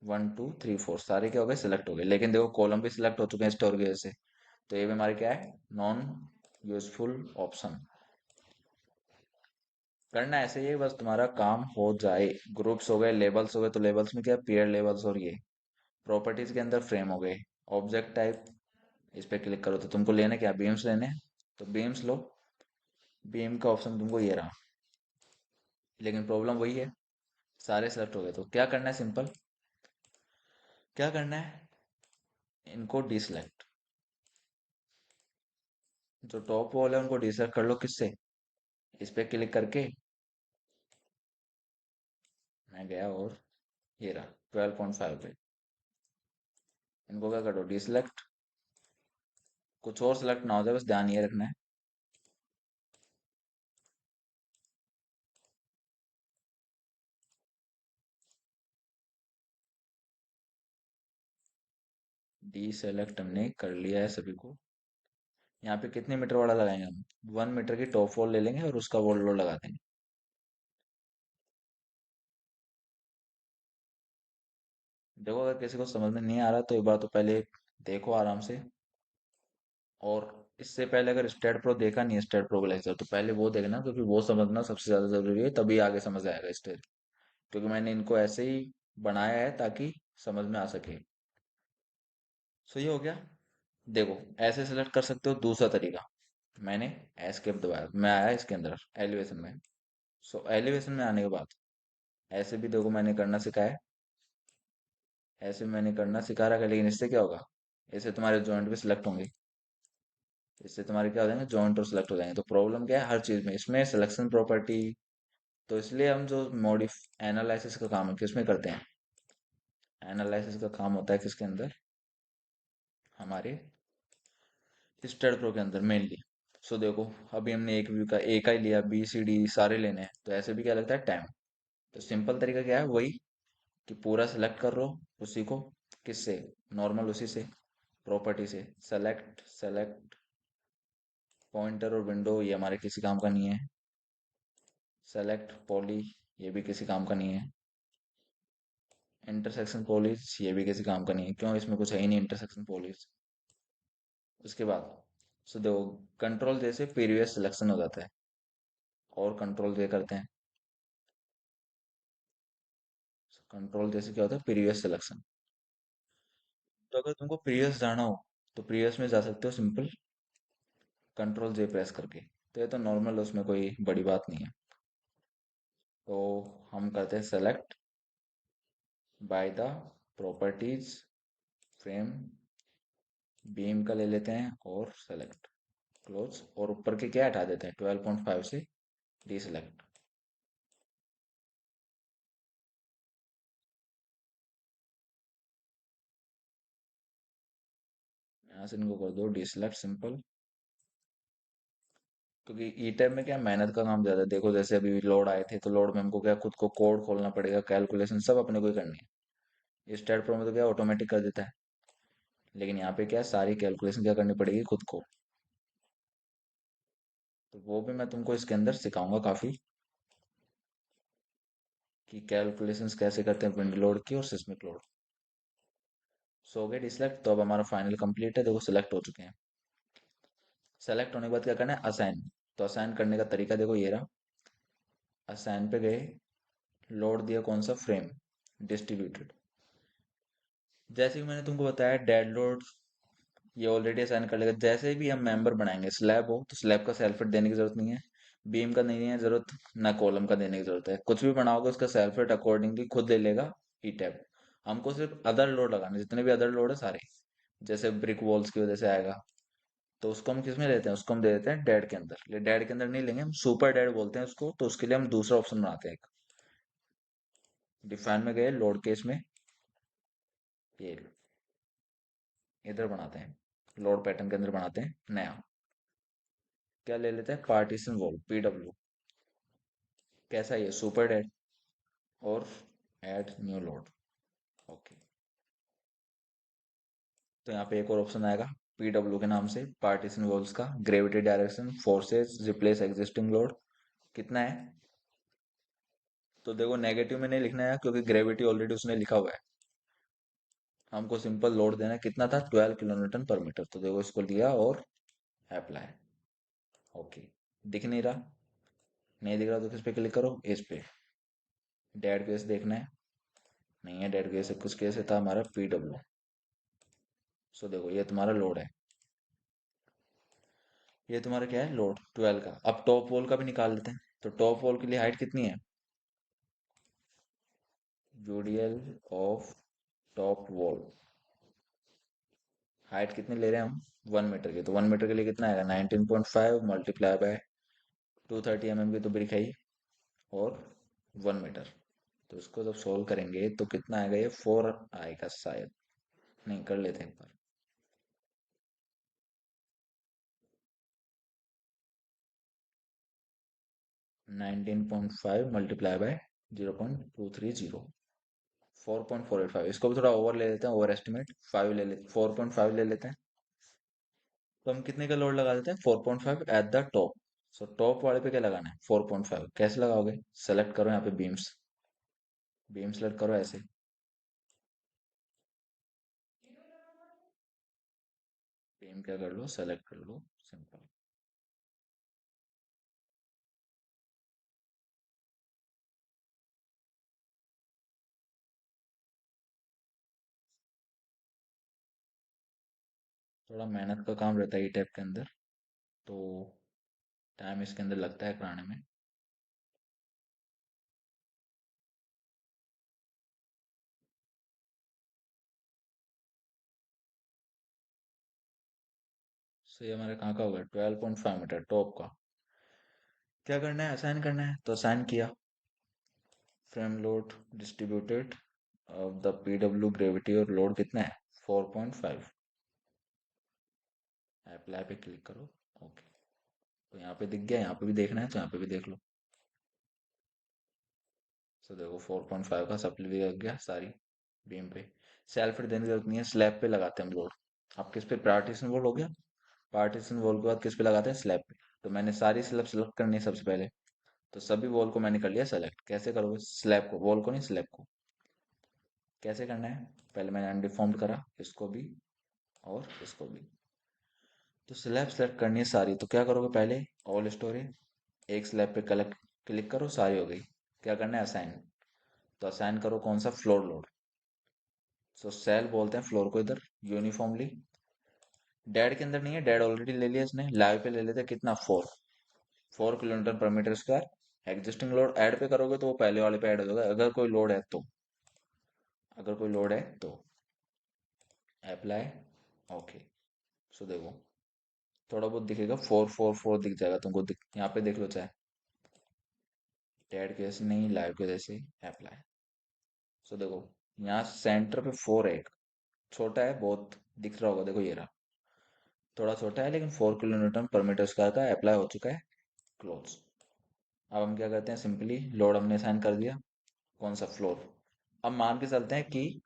1 2 3 4 सारे क्या हो गए? सिलेक्ट हो गए। लेकिन देखो कॉलम भी सिलेक्ट हो चुके हैं स्टोर की वजह से। तो ये भी हमारे क्या है? Non useful option. करना ऐसे ही है, बस तुम्हारा काम हो जाए। ग्रुप्स हो गए, लेबल्स हो गए, तो लेबल्स में क्या है? Pair labels. और ये प्रॉपर्टीज के अंदर फ्रेम हो गए, ऑब्जेक्ट टाइप, इस पे क्लिक करो। तो तुमको लेना क्या? बीम्स लेने हैं। तो बीम्स लो। बीम का ऑप्शन तुमको ये रहा। लेकिन प्रॉब्लम वही है, सारे सेलेक्ट हो गए। तो क्या करना है? सिंपल, क्या करना है? इनको डिसलेक्ट। जो टॉप वॉल है उनको डिसलेक्ट कर लो। किससे? इस पे क्लिक करके मैं गया और ये रहा 12.5 पे। इनको क्या करो, डिसलेक्ट। कुछ और सिलेक्ट ना हो जाए, बस ध्यान ये रखना है। डीसेलेक्ट हमने कर लिया है सभी को। यहाँ पे कितने मीटर वाला लगाएंगे हम? 1 मीटर की टॉप वॉल ले लेंगे और उसका वॉल लोड लगा देंगे। देखो, अगर किसी को समझ में नहीं आ रहा तो एक बार तो पहले देखो आराम से। और इससे पहले अगर स्टेट प्रो देखा नहीं है, स्टेट प्रो का लेक्चर, तो पहले वो देखना, क्योंकि वो समझना सबसे ज्यादा जरूरी है, तभी आगे समझ आएगा स्टेट। क्योंकि मैंने इनको ऐसे ही बनाया है ताकि समझ में आ सके। सो ये हो गया। देखो, ऐसे सेलेक्ट कर सकते हो। दूसरा तरीका, मैंने एस्केप दबाया, मैं आया इसके अंदर एलिवेशन में। सो एलिवेशन में आने के बाद ऐसे भी देखो मैंने करना सिखाया है। ऐसे मैंने करना सिखा रखा है, लेकिन इससे क्या होगा? इससे तुम्हारे जॉइंट भी सिलेक्ट होंगे। इससे तुम्हारे क्या हो जाएंगे, जॉइंट और सिलेक्ट हो जाएंगे। तो प्रॉब्लम क्या है, हर चीज में इसमें सिलेक्शन प्रॉपर्टी। तो इसलिए हम जो मॉडिफ एनालिसिस का काम है किसमें करते हैं? एनालिसिस का काम होता है किसके अंदर? हमारे स्टेट प्रो के अंदर मेनली। सो देखो, अभी हमने एक व्यू का ए का ही लिया, बी सी डी सारे लेने हैं, तो ऐसे भी क्या लगता है, टाइम। तो सिंपल तरीका क्या है, वही कि पूरा सेलेक्ट कर लो उसी को। किससे? नॉर्मल उसी से, प्रॉपर्टी से। सेलेक्ट सेलेक्ट पॉइंटर और विंडो, ये हमारे किसी काम का नहीं है। सेलेक्ट पॉली, ये भी किसी काम का नहीं है। इंटरसेक्शन पॉलिश, ये भी किसी काम का नहीं है। क्यों? इसमें कुछ है ही नहीं इंटरसेक्शन पॉलिश। उसके बाद सो देखो, कंट्रोल जैसे प्रीवियस सिलेक्शन हो जाता है, और कंट्रोल जे करते हैं। कंट्रोल जैसे क्या होता है, प्रीवियस सिलेक्शन। तो अगर तुमको प्रीवियस जाना हो तो प्रीवियस में जा सकते हो, सिंपल कंट्रोल जे प्रेस करके। तो ये तो नॉर्मल है, उसमें कोई बड़ी बात नहीं है। तो हम करते हैं select by the properties frame, beam का ले लेते हैं और सेलेक्ट क्लोज, और ऊपर के क्या हटा देते हैं, 12.5 से डीसेलेक्ट। यहाँ से इनको कर दो डीसेलेक्ट सिंपल। क्योंकि ई टैब में क्या, मेहनत का काम ज्यादा है। देखो, जैसे अभी लोड आए थे, तो लोड में हमको क्या, खुद को कोड खोलना पड़ेगा, कैलकुलेशन सब अपने को ही करनी है। इस टैब प्रो में तो क्या ऑटोमेटिक कर देता है, लेकिन यहाँ पे क्या है, सारी कैलकुलेशन क्या करनी पड़ेगी खुद को। तो वो भी मैं तुमको इसके अंदर सिखाऊंगा काफी, कि कैलकुलेशंस कैसे करते हैं विंड लोड की और सिस्मिक लोड। सो हो गए डिसलेक्ट। तो अब हमारा फाइनल कंप्लीट है, देखो सिलेक्ट हो चुके हैं। सेलेक्ट होने के बाद क्या करना है, असाइन। तो असाइन करने का तरीका देखो, ये रहा। असाइन पे गए, लोड दिया कौन सा, फ्रेम डिस्ट्रीब्यूटेड। जैसे कि मैंने तुमको बताया, डेड लोड ये ऑलरेडी असाइन कर लेगा। जैसे भी हम मेंबर बनाएंगे, स्लैब हो तो स्लैब का सेल्फ वेट देने की जरूरत नहीं है, बीम का नहीं है जरूरत, ना कॉलम का देने की जरूरत है। कुछ भी बनाओगे उसका सेल्फ वेट अकॉर्डिंगली खुद ले लेगा ई टैब। हमको सिर्फ अदर लोड लगाने, जितने भी अदर लोड है सारे, जैसे ब्रिक वॉल्स की वजह से आएगा, तो उसको हम किस में लेते हैं, उसको हम दे देते हैं डेड के अंदर। ले डेड के अंदर नहीं लेंगे हम, सुपर डेड बोलते हैं उसको। तो उसके लिए हम दूसरा ऑप्शन बनाते हैं एक, डिफाइन में गए लोड केस में, ये इधर बनाते हैं, लोड पैटर्न के अंदर बनाते हैं नया। क्या ले लेते हैं, पार्टीशन वॉल, पीडब्ल्यू। कैसा, ये सुपर डेड, और ऐड न्यू लोड। ओके। तो यहाँ पे एक और ऑप्शन आएगा पीडब्ल्यू के नाम से, पार्टीशन वॉल्स का, gravity direction forces replace existing load. कितना है? तो देखो, नेगेटिव में नहीं लिखना है, क्योंकि ग्रेविटी ऑलरेडी उसने लिखा हुआ है। हमको सिंपल लोड देना है, कितना था, 12 kN/मीटर। तो देखो इसको लिया और अप्लाई। ओके। दिख नहीं रहा? नहीं दिख रहा तो किस पे क्लिक करो, इस पे। डेड केस देखना है, नहीं है डेड केस, कुछ केस था हमारा पीडब्ल्यू। सो देखो, ये तुम्हारा लोड है, ये तुम्हारा क्या है, लोड 12 का। अब टॉप वॉल का भी निकाल लेते हैं। तो टॉप वॉल के लिए हाइट कितनी है, UDL of top wall, height कितनी ले रहे हैं हम, 1 मीटर की। तो 1 मीटर के लिए कितना आएगा, 19.5 मल्टीप्लाई बाय 230 mm की तो ब्रिक है ही, और 1 मीटर। तो इसको जब सोल्व करेंगे तो कितना आएगा, ये 4 आएगा शायद। नहीं, कर लेते हैं एक बार। 19.5 मल्टीप्लाई बाय 0.230, 4.485। इसको भी थोड़ा ओवर ले लेते हैं, ओवर एस्टिमेट 5 ले लेते, 4.5 ले लेते हैं। तो हम कितने का लोड लगा देते हैं, 4.5 at the top. So top वाले पे क्या लगाना है, 4.5। कैसे लगाओगे, सेलेक्ट करो यहाँ पे बीम्स, बीम सेलेक्ट करो ऐसे। बीम क्या कर लो, सेलेक्ट कर लो, सिंपल। थोड़ा मेहनत का काम रहता है ई टाइप के अंदर, तो टाइम इसके अंदर लगता है कराने में। सो ये हमारे कहाँ का होगा, 12.5 मीटर टॉप का। क्या करना है, असाइन करना है, तो असाइन किया। Frame load distributed of the PW gravity, और लोड कितना है, 4.5। अप्लाई पे क्लिक करो। ओके, तो यहाँ पे दिख गया, यहाँ पे भी देखना है तो यहाँ पे भी देख लो। तो देखो 4.5 का सप्ली भी लग गया सारी बीम पे। सेल्फ देने की जरूरत नहीं है, स्लैब पे लगाते हैं हम लोड। अब किस पे, पार्टीशन वॉल हो गया। पार्टीशन वॉल के बाद किस पे लगाते हैं, स्लैब पे। तो मैंने सारी स्लैब सेलेक्ट करनी है सबसे पहले। तो सभी वॉल को मैंने कर लिया सेलेक्ट। कैसे करोगे, स्लैब को, वॉल को नहीं, स्लैब को। कैसे करना है, पहले मैंने अनडिफॉर्म्ड करा इसको भी और इसको भी। तो स्लैब सेलेक्ट करनी है सारी, तो क्या करोगे, पहले ऑल स्टोरेज, एक स्लैब पे कलेक्ट क्लिक करो, सारी हो गई। क्या करना है, असाइन। तो असाइन करो कौन सा, फ्लोर लोड। सो सेल बोलते हैं फ्लोर को इधर, यूनिफॉर्मली। डेड के अंदर नहीं है, डेड ऑलरेडी ले लिया इसने, लाइव पे ले लेते हैं कितना, 4 kilometre per metre square. Existing load add पे करोगे तो वो पहले वाले पे ऐड हो जाएगा, अगर कोई लोड है तो। अगर कोई लोड है तो अप्लाई। ओके, सो देखो थोड़ा बहुत दिखेगा, 444 दिख जाएगा तुमको, यहाँ पे देख लो चाहे। डेड के जैसे नहीं, लाइव के जैसे। अप्लाई। सो देखो यहाँ सेंटर पे 4 है, एक छोटा है बहुत, दिख रहा होगा, देखो ये रहा। थोड़ा छोटा है लेकिन 4 किलोमीटर पर मीटर स्क्वायर का अप्लाई हो चुका है, क्लोज। अब हम क्या करते हैं, सिंपली लोड हमने साइन कर दिया, कौन सा, फ्लोर। अब मान के चलते हैं कि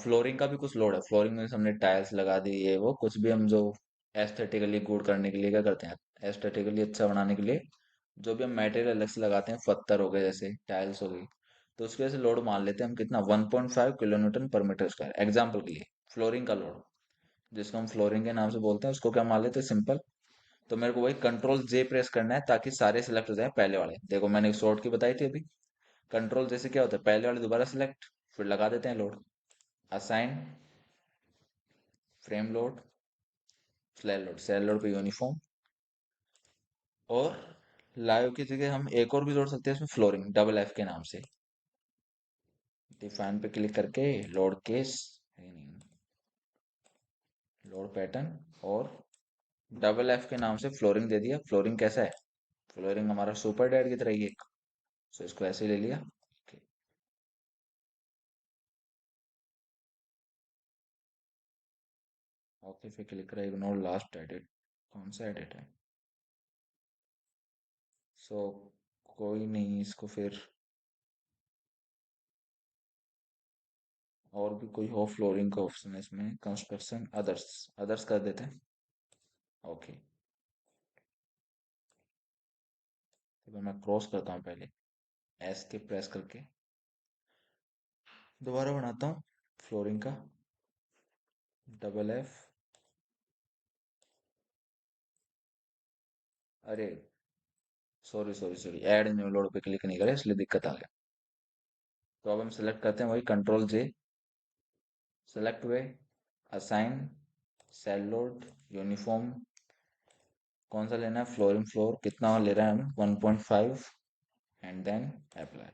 फ्लोरिंग का भी कुछ लोड है, फ्लोरिंग में हमने टाइल्स लगा दी, ये वो कुछ भी हम जो एस्थेटिकली गुड करने के लिए क्या करते हैं, एस्थेटिकली अच्छा बनाने के लिए जो भी हम मटेरियल अलग से लगाते हैं, पत्थर हो गए जैसे, टाइल्स हो गई, तो उसकी वजह से लोड मान लेते हैं हम कितना, 1.5 किलो न्यूटन पर मीटर स्क्वायर, एग्जाम्पल के लिए। फ्लोरिंग का लोड, जिसको हम फ्लोरिंग के नाम से बोलते हैं, उसको क्या मान लेते हैं, सिंपल। तो मेरे को वही कंट्रोल जे प्रेस करना है ताकि सारे सिलेक्ट हो जाए पहले वाले। देखो मैंने शॉर्ट की बताई थी अभी, कंट्रोल जैसे क्या होता है, पहले वाले दोबारा सिलेक्ट, फिर लगा देते हैं load. Assign, frame load, slab load, slab load पे यूनिफॉर्म। और लाइव की जगह हम एक और भी जोड़ सकते हैं इसमें, फ्लोरिंग, डबल एफ के नाम से। डिफाइन पे क्लिक करके लोड केस, लोड पैटर्न, और डबल एफ के नाम से फ्लोरिंग दे दिया। फ्लोरिंग कैसा है, फ्लोरिंग हमारा सुपर डेड की तरह ही एक। सो इसको ऐसे ही ले लिया। ओके, फिर क्लिक करा, इग्नोर लास्ट एडिट। कौन सा एडिट है, सो कोई नहीं, इसको फिर और भी कोई हो फ्लोरिंग का ऑप्शन है इसमें, कंस्ट्रक्शन, अदर्स, अदर्स कर देते हैं। ओके, तो मैं क्रॉस करता हूँ पहले, एस के प्रेस करके दोबारा बनाता हूँ फ्लोरिंग का, डबल एफ। अरे sorry sorry sorry, add new load पे क्लिक नहीं करे इसलिए दिक्कत आ गया। तो अब हम सेलेक्ट करते हैं वही, कंट्रोल जे, सेलेक्ट हुए, असाइन, सेल लोड, यूनिफॉर्म, कौन सा लेना है, फ्लोरिंग फ्लोर, कितना ले रहा है हमें, 1.5, एंड देन अप्लाई।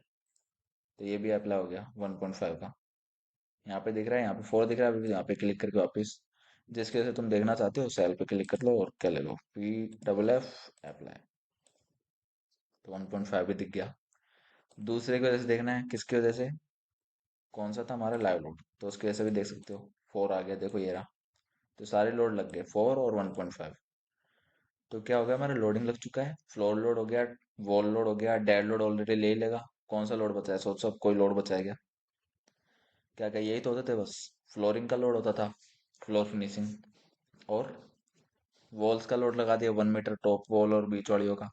तो ये भी अप्लाई हो गया 1.5 का। यहाँ पे दिख रहा है, यहाँ पे 4 दिख रहा है, अभी यहाँ पे क्लिक करके वापस जिसके वजह से तुम देखना चाहते हो सेल पे क्लिक कर लो और क्या ले लो, पी डबल एफ, अप्लाई। तो 1.5 भी दिख गया। दूसरे की वजह से देखना है, किसकी वजह से, कौन सा था हमारा, लाइव लोड, तो उसकी वजह से भी देख सकते हो। 4 आ गया, देखो ये रहा। तो सारे लोड लग गए, 4 और 1.5। तो क्या हो गया, हमारा लोडिंग लग चुका है, फ्लोर लोड हो गया, वॉल लोड हो गया, डेड लोड ऑलरेडी ले ही लेगा। कौन सा लोड बचा है, सोचो, अब कोई लोड बचा है क्या? क्या क्या यही तो होते थे बस। फ्लोरिंग का लोड होता था, फ्लोर फिनिशिंग, और वॉल्स का लोड लगा दिया, 1 मीटर टॉप वॉल और बीच वालियों का।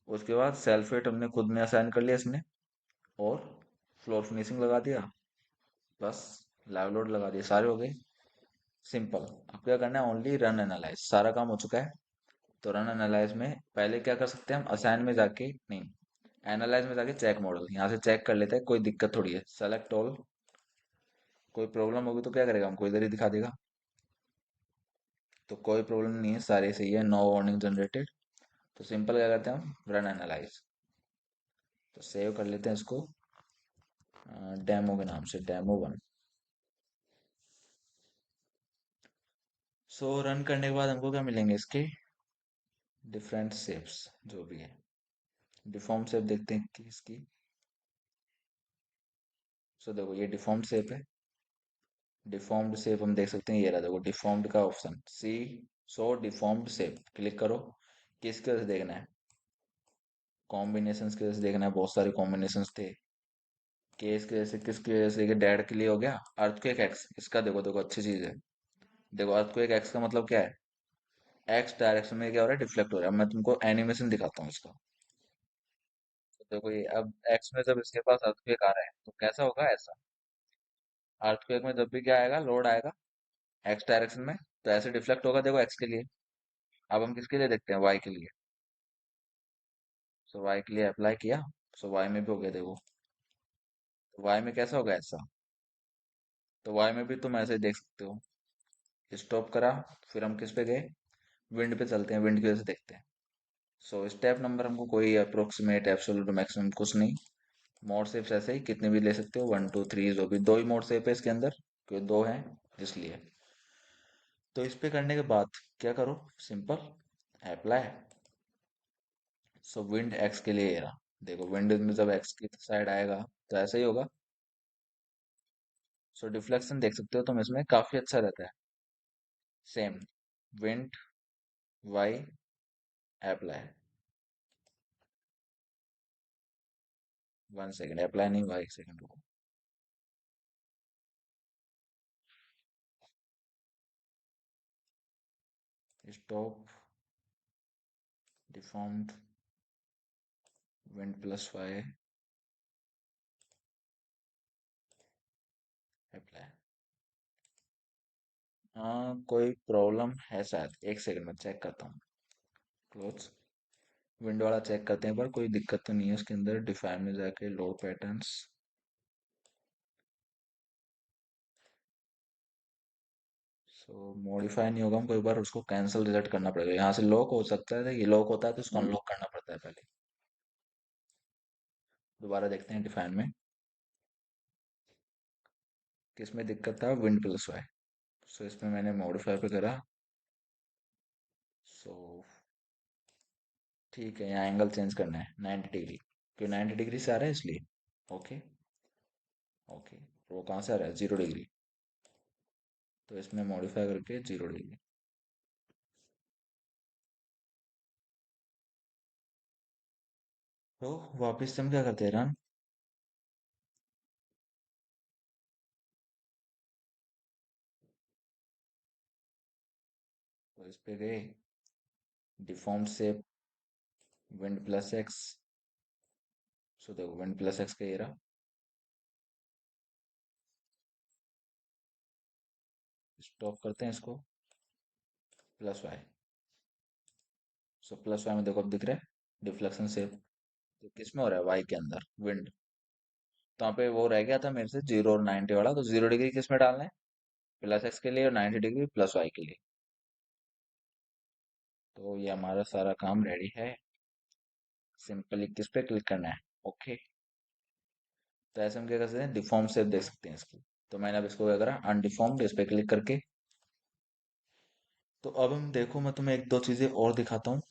उसके बाद सेल्फ वेट हमने खुद में असाइन कर लिया इसमें, और फ्लोर फिनिशिंग लगा दिया, बस लाइव लोड लगा दिया, सारे हो गए। सिंपल। अब क्या करना है, ओनली रन एनालाइज, सारा काम हो चुका है। तो रन एनालाइज में पहले क्या कर सकते हैं हम, असाइन में जाके नहीं, एनालाइज में जाके चेक मॉडल, यहाँ से चेक कर लेते हैं, कोई दिक्कत थोड़ी है, सेलेक्ट ऑल। कोई प्रॉब्लम होगी तो क्या करेगा, हमको इधर ही दिखा देगा। तो कोई प्रॉब्लम नहीं है, सारे सही है, नो वार्निंग जनरेटेड। तो सिंपल क्या करते हैं हम, रन एनालाइज। तो सेव कर लेते हैं इसको, डेमो के नाम से, डेमो 1। सो रन करने के बाद हमको क्या मिलेंगे, इसके डिफरेंट शेप्स, जो भी है। डिफॉर्म शेप देखते हैं कि इसकी। सो देखो ये डिफॉर्म्ड शेप है। डिफॉर्म्ड शेप हम देख सकते हैं, ये रहा देखो, डिफॉर्म्ड का ऑप्शन सी। सो डिफॉर्म्ड शेप क्लिक करो। किसके वजह से देखना है, कॉम्बिनेशंस की वजह से देखना है, बहुत सारे कॉम्बिनेशंस थे। केस की वजह से, किसकी वजह से, डेड के लिए हो गया। अर्थक्वेक एक्स, इसका देखो देखो, अच्छी चीज है। देखो अर्थक्वेक एक्स का मतलब क्या है, एक्स डायरेक्शन में क्या हो रहा है, डिफ्लेक्ट हो रहा है। मैं तुमको एनिमेशन दिखाता हूँ इसका। तो देखो ये अब एक्स में जब इसके पास अर्थक्वेक आ रहा है तो कैसा होगा, ऐसा। अर्थक्वेक में जब भी क्या आएगा, लोड आएगा एक्स डायरेक्शन में, तो ऐसे डिफ्लेक्ट होगा, देखो एक्स के लिए। अब हम किसके लिए देखते हैं, वाई के लिए। सो वाई के लिए अप्लाई किया, सो वाई में भी हो गया देखो। तो वाई में कैसा होगा, ऐसा। तो वाई में भी तुम ऐसे ही देख सकते हो। स्टॉप करा, फिर हम किस पे गए, विंड पे चलते हैं, विंड की वजह से देखते हैं। सो स्टेप नंबर हमको कोई अप्रोक्सीमेट एब्सोल्यूट मैक्सिमम कुछ नहीं। मोड शेप्स ऐसे ही कितने भी ले सकते हो, 1 2 3, जो भी, दो ही मोड शेप है इसके अंदर, क्योंकि दो हैं इसलिए। तो इस पे करने के बाद क्या करो, सिंपल अप्लाई। सो विंड एक्स के लिए ये रहा। देखो विंड में जब एक्स की साइड आएगा तो ऐसा ही होगा। सो डिफ्लेक्शन देख सकते हो तुम, इसमें काफी अच्छा रहता है। Same, wind, Y, apply. 1 second, apply नहीं हुआ, 1 सेकेंड रुको। Stop, deformed, wind plus Y, apply. हाँ कोई प्रॉब्लम है शायद, 1 सेकेंड में चेक करता हूँ। क्लोज, विंडो वाला चेक करते हैं, पर कोई दिक्कत तो नहीं है उसके अंदर। डिफाइन में जाके लोड पैटर्न्स, सो मॉडिफाई नहीं होगा, हमको एक बार उसको कैंसिल रिजेक्ट करना पड़ेगा। यहाँ से लॉक हो सकता है, ये लॉक होता है तो उसको अनलॉक करना पड़ता है पहले। दोबारा देखते हैं डिफाइन में, किस में दिक्कत था, विंड प्लस वाई। सो इसमें मैंने मॉडिफाई पे करा। सो ठीक है, यहाँ एंगल चेंज करना है 90 डिग्री, क्योंकि 90 डिग्री से आ रहा है इसलिए। ओके। ओके, वो कहाँ से आ रहा है, 0 डिग्री। तो इसमें मॉडिफाई करके 0 डिग्री। तो वापस से हम क्या करते हैं, रन। तो इस पे गए, deform shape, wind plus X. So देखो विंड प्लस एक्स का ये रहा। स्टॉप करते हैं इसको, plus Y. So plus Y में देखो अब दिख रहा है डिफ्लेक्शन शेप। तो किस में हो रहा है, वाई के अंदर, विंड। तो वहाँ पे वो रह गया था मेरे से 0 और 90 वाला, तो 0 डिग्री किस में डालना है, प्लस एक्स के लिए, और 90 डिग्री प्लस वाई के लिए। तो ये हमारा सारा काम रेडी है। सिंपली किस पे क्लिक करना है, ओके। तो ऐसे हम क्या कर सकते हैं, डिफॉर्म शेप देख सकते हैं इसकी। तो मैंने अब इसको क्या करा, अनडिफॉर्म्ड, इस पे क्लिक करके। तो अब हम देखो, मैं तुम्हें एक दो चीजें और दिखाता हूँ।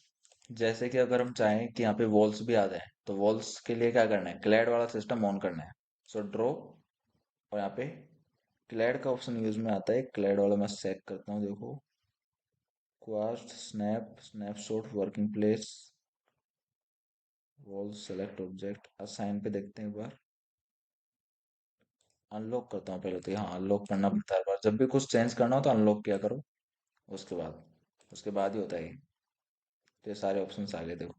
जैसे कि अगर हम चाहें कि यहाँ पे वॉल्स भी आ जाए तो वॉल्स के लिए क्या करना है, क्लैड वाला सिस्टम ऑन करना है। सो ड्रॉ, और यहाँ पे क्लैड का ऑप्शन यूज में आता है। क्लैड वाला मैं चेक करता हूँ, देखो, quest snap snapshot working place wall select object assign पे देखते हैं एक बार। अनलॉक करता हूँ पहले तो, हाँ अनलॉक करना पड़ता है एक बार, जब भी कुछ चेंज करना हो तो अनलॉक किया करो। उसके बाद ही होता है ये। तो ये सारे ऑप्शंस आ गए देखो।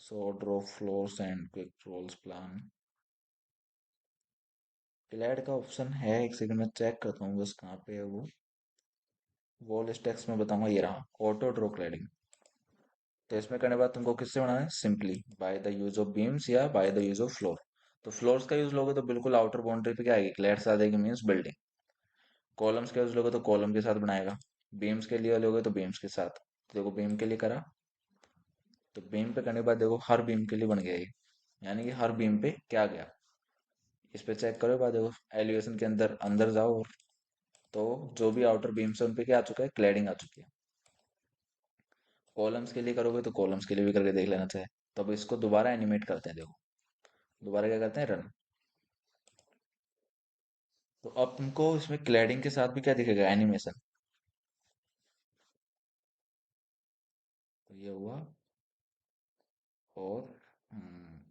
So draw floors and quick rolls plan, clad का ऑप्शन है, एक सेकंड में चेक करता हूँ बस कहाँ पे है वो। वॉल स्टैक्स में बताऊंगा, ये रहा, ऑटो ड्रॉ क्लैडिंग। तो इसमें करने के बाद तुमको किससे बनाना है, simply by the use of beams या by the use of floor. तो फ्लोर्स का यूज लोगे तो बिल्कुल आउटर बाउंड्री पे क्या आएगी, क्लैड्स आ जाएगी, मीन्स बिल्डिंग। कॉलम्स का यूज लोगे तो कॉलम के साथ बनाएगा। बीम्स के लिए लोगे तो बीम्स के साथ। तो देखो बीम के लिए करा, तो बीम पे करने के बाद देखो हर बीम के लिए बन गया ये, यानी कि हर बीम पे क्या गया। इस पे चेक करो, बाद देखो एलिवेशन के अंदर अंदर जाओ, और तो जो भी आउटर बीम्स है उन पे क्या आ चुका है, क्लैडिंग आ चुकी है। कॉलम्स के लिए करोगे तो कॉलम्स के लिए भी करके देख लेना चाहिए। तो अब इसको दोबारा एनिमेट करते हैं, देखो दोबारा क्या करते हैं, रन। तो अब तुमको इसमें क्लैडिंग के साथ भी क्या दिखेगा, एनिमेशन। तो ये हुआ, और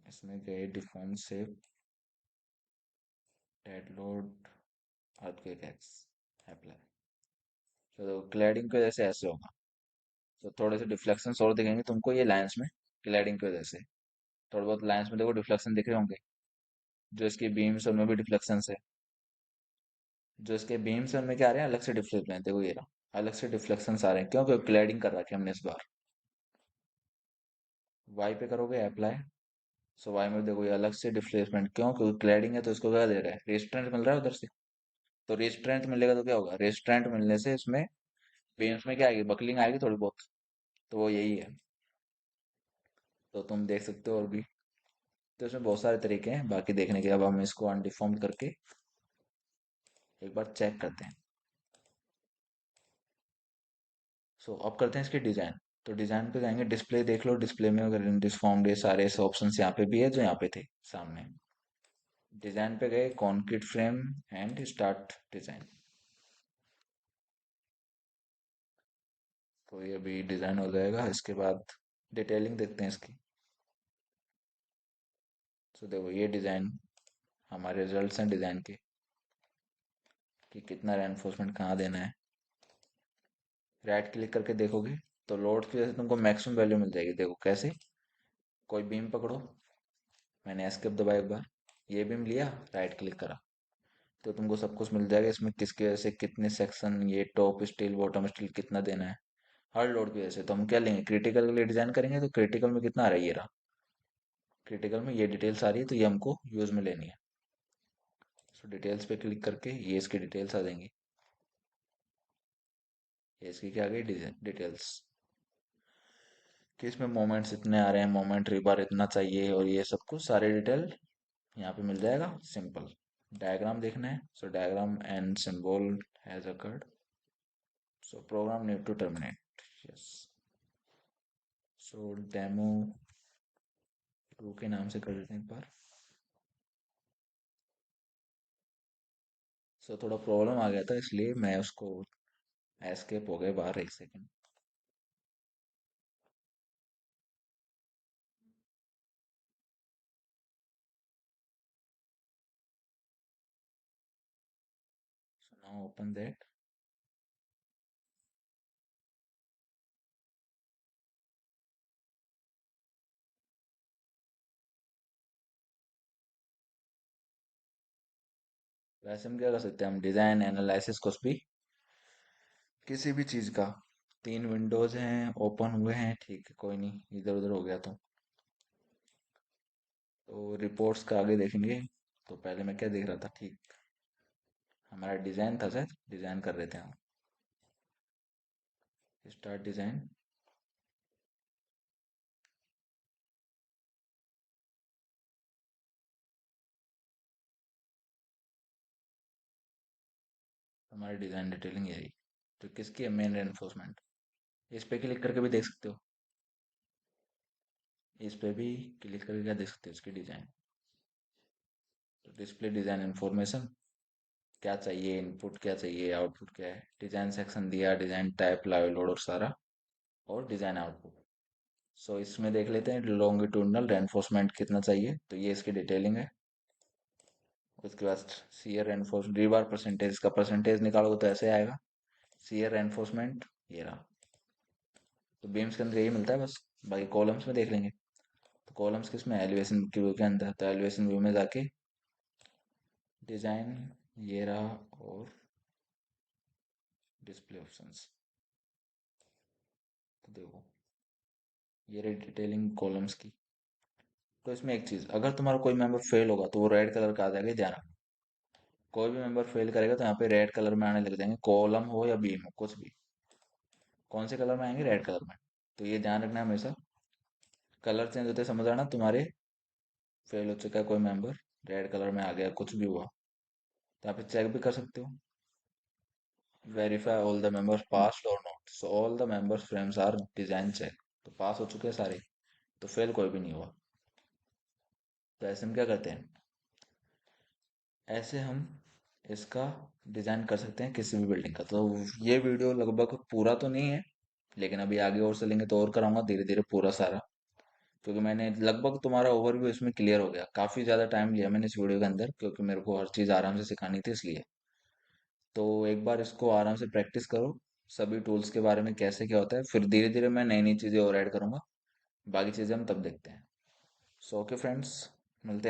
इसमें गए deform shape, dead load, earthquake x, apply. तो क्लैडिंग की वजह से ऐसे होगा। तो थोड़े से डिफ्लेक्शंस और दिखेंगे तुमको ये लाइंस में, क्लैडिंग की वजह से। थोड़े बहुत लाइंस में देखो डिफ्लेक्शन दिख रहे होंगे। जो इसके बीम्स उनमें भी डिफ्लेक्शंस है। जो इसके बीम्स है उनमें क्या आ रहे हैं, अलग से डिफ्लेक्शन, देखो ये रहा, अलग से डिफ्लेक्शंस आ रहे हैं, क्योंकि क्लैडिंग कर रखी है हमने इस बार। वाई पे करोगे अप्लाई। सो वाई में देखो ये अलग से डिस्प्लेसमेंट, क्यों, क्योंकि क्लैडिंग है तो इसको क्या दे रहा है, रेस्ट्रेंट मिल रहा है उधर से। तो रेस्ट्रेंट मिलेगा तो क्या होगा, रेस्ट्रेंट मिलने से इसमें बीम्स में क्या आएगी, बकलिंग आएगी थोड़ी बहुत। तो वो यही है। तो तुम देख सकते हो और भी। तो इसमें बहुत सारे तरीके हैं बाकी देखने के। अब हम इसको अनडिफॉर्म करके एक बार चेक करते हैं। सो अब करते हैं इसके डिजाइन। तो डिजाइन पे जाएंगे, डिस्प्ले देख लो, डिस्प्ले में अगर डिस्फॉर्म्ड ये सारे ऑप्शन यहाँ पे भी है जो यहाँ पे थे सामने। डिजाइन पे गए, concrete frame and start design. तो ये अभी डिजाइन हो जाएगा, इसके बाद डिटेलिंग देखते हैं इसकी। तो देखो ये डिजाइन, हमारे रिजल्ट्स हैं डिजाइन के, कि कितना रेनफोर्समेंट कहाँ देना है। राइट क्लिक करके देखोगे तो लोड की वजह से तुमको मैक्सिमम वैल्यू मिल जाएगी। देखो कैसे, कोई बीम पकड़ो, मैंने एस्केप दबाया एक बार, ये बीम लिया, राइट क्लिक करा, तो तुमको सब कुछ मिल जाएगा इसमें, किसकी वजह से कितने सेक्शन, ये टॉप स्टील बॉटम स्टील कितना देना है, हर लोड की वजह से। तो हम क्या लेंगे, क्रिटिकल के लिए डिजाइन करेंगे, तो क्रिटिकल में कितना आ रहा है, ये रहा, क्रिटिकल में ये डिटेल्स आ रही है, तो ये हमको यूज में लेनी है। सो डिटेल्स पे क्लिक करके ये इसकी डिटेल्स आ जाएंगी। ये इसकी क्या आ गई, डिटेल्स, कि इसमें मोमेंट्स इतने आ रहे हैं, मोमेंट रिबार इतना चाहिए, और ये सब कुछ सारे डिटेल यहाँ पे मिल जाएगा। सिंपल डायग्राम देखना है, so diagram and symbol has occurred, so program need to terminate, yes. So demo 2 के नाम से कर देते हैं एक बार। सो थोड़ा प्रॉब्लम आ गया था, इसलिए मैं उसको एस्केप हो गए बाहर, एक second. So now open that. वैसे हम क्या कर सकते हैं, हम डिजाइन एनालिसिस कुछ भी, किसी भी चीज का। 3 विंडोज हैं, ओपन हुए हैं, ठीक है, कोई नहीं, इधर उधर हो गया तो रिपोर्ट्स का आगे देखेंगे। तो पहले मैं क्या देख रहा था, ठीक, हमारा डिजाइन था सर, डिजाइन कर रहे थे हम। Start design. हमारी डिजाइन डिटेलिंग यही, तो किसकी है, मेन रेनफोर्समेंट, इस पे क्लिक करके भी देख सकते हो। इस पे भी क्लिक करके क्या देख सकते हो, इसकी डिजाइन। तो डिस्प्ले डिजाइन इन्फॉर्मेशन, क्या चाहिए, इनपुट क्या चाहिए, आउटपुट क्या है, डिजाइन सेक्शन दिया, डिजाइन टाइप, लाइव लोड और सारा, और डिजाइन आउटपुट। सो इसमें देख लेते हैं लॉन्गिट्यूडनल रेनफोर्समेंट कितना चाहिए, तो ये इसकी डिटेलिंग है। उसके बाद सीयर रेनफोर्स रीबार परसेंटेज का परसेंटेज निकालोगे तो ऐसे आएगा, सीयर रेनफोर्समेंट ये रहा। तो बीम्स के अंदर यही मिलता है बस, बाकी कॉलम्स में देख लेंगे। तो कॉलम्स किस में, एलिवेशन व्यू के अंदर, तो एलिवेशन व्यू में जाके डिजाइन ये रहा, और डिस्प्ले ऑप्शंस, तो देखो ये रही डिटेलिंग कॉलम्स की। तो इसमें एक चीज, अगर तुम्हारा कोई मेंबर फेल होगा तो वो रेड कलर का आ जाएगा, ध्यान रखना। कोई भी मेंबर फेल करेगा तो यहाँ पे रेड कलर में आने लग जाएंगे, कॉलम हो या बीम हो कुछ भी। कौन से कलर में आएंगे, रेड कलर में। तो ये ध्यान रखना हमेशा, कलर चेंज होते समझ आना तुम्हारे फेल हो चुका है कोई मेंबर, रेड कलर में आ गया, कुछ भी हुआ, तो यहाँ पे चेक भी कर सकते हो। Verify all the members passed और not, so all the members frames are design check, तो पास हो चुके हैं सारे, तो फेल कोई भी नहीं हुआ। तो ऐसे में क्या करते हैं, ऐसे हम इसका डिजाइन कर सकते हैं किसी भी बिल्डिंग का। तो ये वीडियो लगभग पूरा तो नहीं है, लेकिन अभी आगे और चलेंगे तो और कराऊंगा धीरे धीरे पूरा सारा, क्योंकि मैंने लगभग तुम्हारा ओवरव्यू इसमें क्लियर हो गया। काफी ज्यादा टाइम लिया मैंने इस वीडियो के अंदर, क्योंकि मेरे को हर चीज आराम से सिखानी थी इसलिए। तो एक बार इसको आराम से प्रैक्टिस करो, सभी टूल्स के बारे में कैसे क्या होता है, फिर धीरे धीरे मैं नई नई चीजें और ऐड करूंगा। बाकी चीजें हम तब देखते हैं। सो ओके फ्रेंड्स, मिलते हैं।